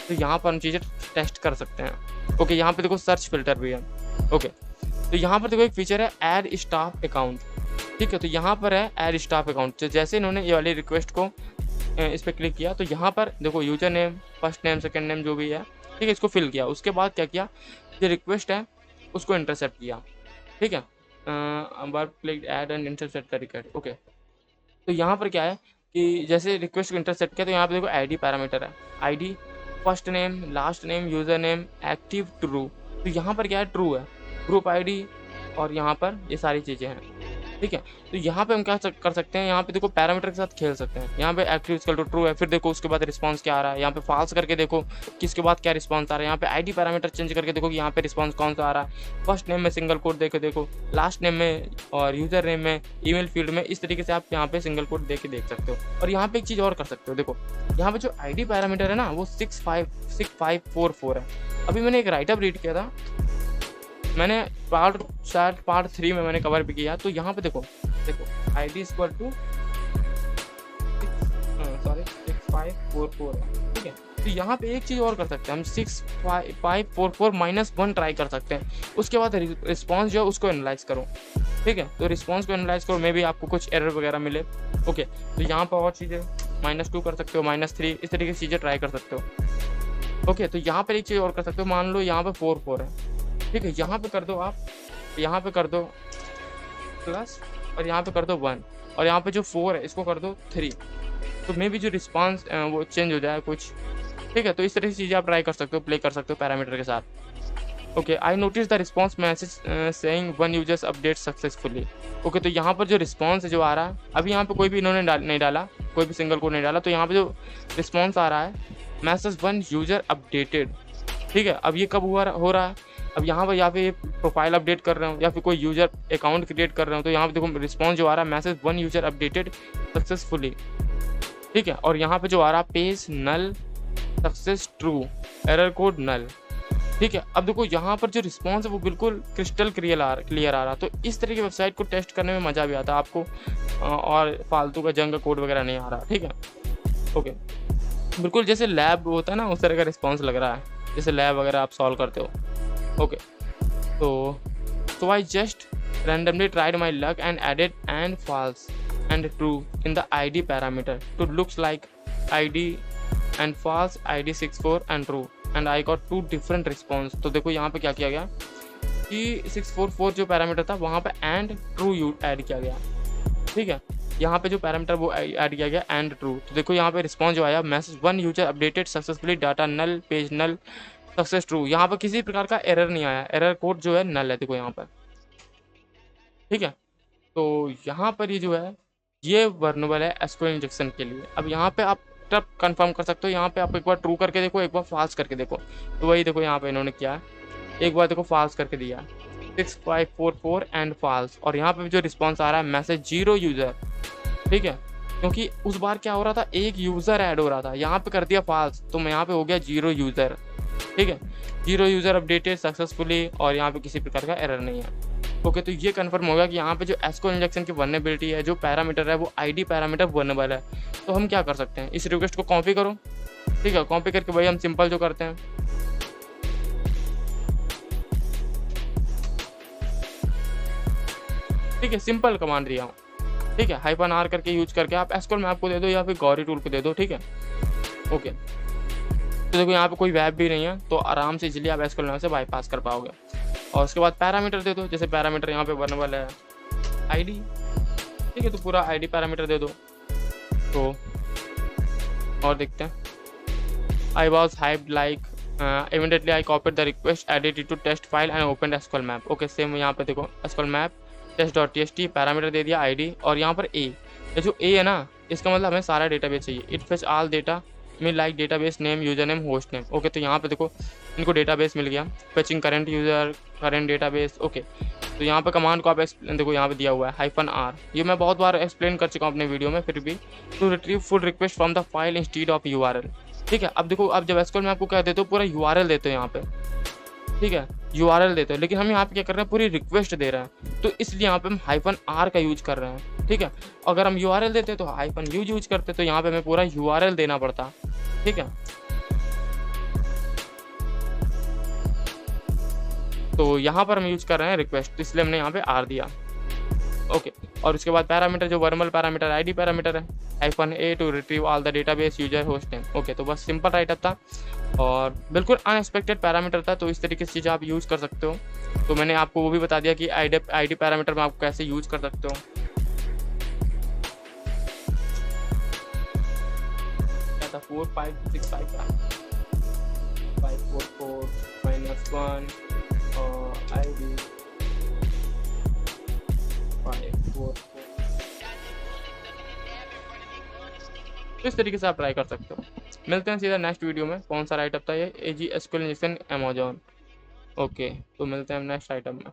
तो यहाँ पर हम चीज़ें टेस्ट कर सकते हैं। ओके, यहाँ पे देखो सर्च फिल्टर भी है। ओके, तो यहाँ पर देखो एक फीचर है ऐड स्टाफ अकाउंट। ठीक है, तो यहाँ पर है ऐड स्टाफ अकाउंट। तो जैसे इन्होंने ये वाली रिक्वेस्ट को इस पर क्लिक किया, तो यहाँ पर देखो user name, first name, second name जो भी है, ठीक है, इसको फिल किया। उसके बाद क्या किया, जो रिक्वेस्ट है उसको इंटरसेप्ट किया। ठीक है, click add and intercept the request. Okay, तो यहाँ पर क्या है कि जैसे रिक्वेस्ट को इंटरसेप्ट किया, तो यहाँ पर देखो ID पैरामीटर है। ID, first name, last name, user name, active, true. तो यहाँ पर क्या है, ट्रू है, ग्रुप ID, और यहाँ पर ये सारी चीज़ें हैं। ठीक है, तो यहाँ पे हम क्या कर सकते हैं, यहाँ पे देखो पैरामीटर के साथ खेल सकते हैं। यहाँ पे एक्टिव इक्वल टू ट्रू है, फिर देखो उसके बाद रिस्पांस क्या आ रहा है। यहाँ पे फॉल्स करके देखो कि इसके बाद क्या रिस्पांस आ रहा है। यहाँ पे ID पैरामीटर चेंज करके देखो कि यहाँ पे रिस्पांस कौन सा आ रहा है। फर्स्ट नेम में सिंगल कोड देखो, लास्ट नेम में और यूजर नेम में, ईमेल फील्ड में, इस तरीके से आप यहाँ पे सिंगल कोड देख सकते हो। और यहाँ पे एक चीज़ और कर सकते हो, देखो यहाँ पे जो ID पैरामीटर है ना, वो 6544 है। अभी मैंने एक राइटअप रीड किया था, मैंने पार्ट 3 में मैंने कवर भी किया। तो यहाँ पे देखो ID इक्वल टू 6544 है। ठीक है, तो यहाँ पे एक चीज़ और कर सकते हैं हम, 6544 -1 ट्राई कर सकते हैं। उसके बाद रिस्पॉन्स जो है उसको एनालाइज करो। ठीक है, तो रिस्पॉन्स को एनालाइज करो, मे भी आपको कुछ एरर वगैरह मिले। ओके, तो यहाँ पर और चीज़ें -2 कर सकते हो, -3, इस तरीके की चीज़ें ट्राई कर सकते हो। ओके, तो यहाँ पर एक चीज़ और कर सकते हो, मान लो यहाँ पर 4 है। ठीक है, यहाँ पे कर दो आप, यहाँ पे कर दो प्लस, और यहाँ पे कर दो 1, और यहाँ पे जो 4 है इसको कर दो 3, तो मे भी जो रिस्पांस वो चेंज हो जाए कुछ। ठीक है, तो इस तरह की चीज़ें आप ट्राई कर सकते हो, प्ले कर सकते हो पैरामीटर के साथ। Okay, I notice the response message saying 1 users update successfully. Okay, तो यहाँ पर जो रिस्पॉन्स जो आ रहा है, अभी यहाँ पे कोई भी इन्होंने नहीं डाला, कोई भी सिंगल कोड नहीं डाला, तो यहाँ पे जो रिस्पॉन्स आ रहा है, मैसेज 1 यूजर अपडेटेड। ठीक है, अब ये कब हो रहा है, अब यहाँ पे प्रोफाइल अपडेट कर रहे हो या फिर कोई यूजर अकाउंट क्रिएट कर रहे हो, तो यहाँ पे देखो रिस्पॉन्स जो आ रहा है, मैसेज 1 यूजर अपडेटेड सक्सेसफुली। ठीक है, और यहाँ पे जो आ रहा है, page null, success true, error code नल। ठीक है, अब देखो यहाँ पर जो रिस्पॉन्स है वो बिल्कुल क्रिस्टल क्लियर आ रहा है। तो इस तरह की वेबसाइट को टेस्ट करने में मज़ा भी आता है आपको, और फालतू का जंग कोड वगैरह नहीं आ रहा। ठीक है, ओके, बिल्कुल जैसे लैब होता है ना, उस तरह का रिस्पॉन्स लग रहा है, जैसे लैब वगैरह आप सॉल्व करते हो। Okay, so I just randomly tried my luck and added and false and true in the ID parameter to looks like ID and false, ID 64 and true, and I got 2 different response। तो देखो यहाँ पे क्या किया गया कि 644 जो पैरामीटर था वहाँ पे and true ऐड किया गया। ठीक है, यहाँ पे जो पैरामीटर वो ऐड किया गया एंड ट्रू। तो देखो यहाँ पे रिस्पॉन्स जो आया, message 1 user updated successfully, data null, page null, success true, यहाँ पर किसी प्रकार का एरर नहीं आया, एरर कोड जो है नल है, देखो यहाँ पर, ठीक है। तो यहाँ पर ये जो है ये वर्नेबल है एसक्यूएल इंजेक्शन के लिए। अब यहाँ पे आप तब कंफर्म कर सकते हो, यहाँ पे आप एक बार ट्रू करके देखो, एक बार फॉल्स करके देखो। तो वही देखो यहाँ पे इन्होंने किया है, एक बार देखो फॉल्स करके दिया 6544 एंड फॉल्स, और यहाँ पे जो रिस्पॉन्स आ रहा है मैसेज 0 यूज़र, ठीक है। क्योंकि उस बार क्या हो रहा था, एक यूज़र ऐड हो रहा था, यहाँ पे कर दिया फॉल्स, तो यहाँ पे हो गया 0 यूज़र, ठीक है। 0 यूज़र अपडेटेड सक्सेसफुली, और यहाँ पे किसी प्रकार का एरर नहीं है। ओके, तो ये कंफर्म होगा कि यहाँ पे जो एसक्यूएल इंजेक्शन की वल्नरेबिलिटी है, जो पैरामीटर है वो आईडी पैरामीटर वल्नरेबल है। तो हम क्या कर सकते हैं, इस रिक्वेस्ट को कॉपी करो, ठीक है। कॉपी करके वही हम सिंपल जो करते हैं, ठीक है, सिंपल कमांड दिया हूँ, ठीक है। -r करके यूज करके आप एसक्यूएल मैप को दे दो या फिर गौरी टूल को दे दो, ठीक है। ओके, तो देखो यहाँ पे कोई वेब भी नहीं है, तो आराम से इजीली आप एसक्यूएल मैप से बाईपास कर पाओगे। और उसके बाद पैरामीटर दे दो, जैसे पैरामीटर यहाँ पे वल्नरेबल है आईडी, ठीक है, तो पूरा आईडी पैरामीटर दे दो। तो और देखते हैं, I was hyped like immediately I copied the request, edit it to test file and open SQL map. Okay, same यहाँ पे देखो एसक्यूएल मैप test.txt, पैरामीटर दे दिया आईडी, और यहाँ पर ए, ये जो ए है ना, इसका मतलब हमें सारा डेटाबेस चाहिए। It fetch all data mean like database name, user name, host name. Okay, तो यहाँ पे देखो इनको डेटाबेस मिल गया, fetching current user, current database. Okay, तो यहाँ पे कमांड को आप देखो यहाँ पे दिया हुआ है -r, ये मैं बहुत बार एक्सप्लेन कर चुका हूँ अपने वीडियो में, फिर भी, to retrieve full request from the file instead of URL, ठीक है। अब देखो, अब जब एसक्यूएल में आपको क्या देते हो, पूरा URL देते हो यहाँ पे, ठीक है, URL देते हो, लेकिन हम यहाँ पे क्या कर रहे हैं, पूरी रिक्वेस्ट दे रहे हैं, तो इसलिए यहाँ पे हम -r का यूज कर रहे हैं, ठीक है। अगर हम URL देते तो -u यूज करते, तो यहाँ पे हमें पूरा URL देना पड़ता, ठीक है। तो यहाँ पर हम यूज कर रहे हैं रिक्वेस्ट, तो इसलिए हमने यहाँ पे r दिया। ओके, और उसके बाद पैरामीटर जो वर्बल पैरामीटर आईडी पैरामीटर है, -a to retrieve all the database user host name. Okay, तो बस सिंपल राइटअप था और बिल्कुल अनएक्सपेक्टेड पैरामीटर था, तो इस तरीके से चीज़ आप यूज़ कर सकते हो। तो मैंने आपको वो भी बता दिया कि आईडी पैरामीटर में आप कैसे यूज़ कर सकते हो। क्या था, 4565 का 544 -1 और आईडी 544, इस तरीके से आप ट्राई कर सकते हो। मिलते हैं सीधा नेक्स्ट वीडियो में। कौन सा राइटअप था ये, AG SQL injection Amazon. Okay, तो मिलते हैं नेक्स्ट आइटम में।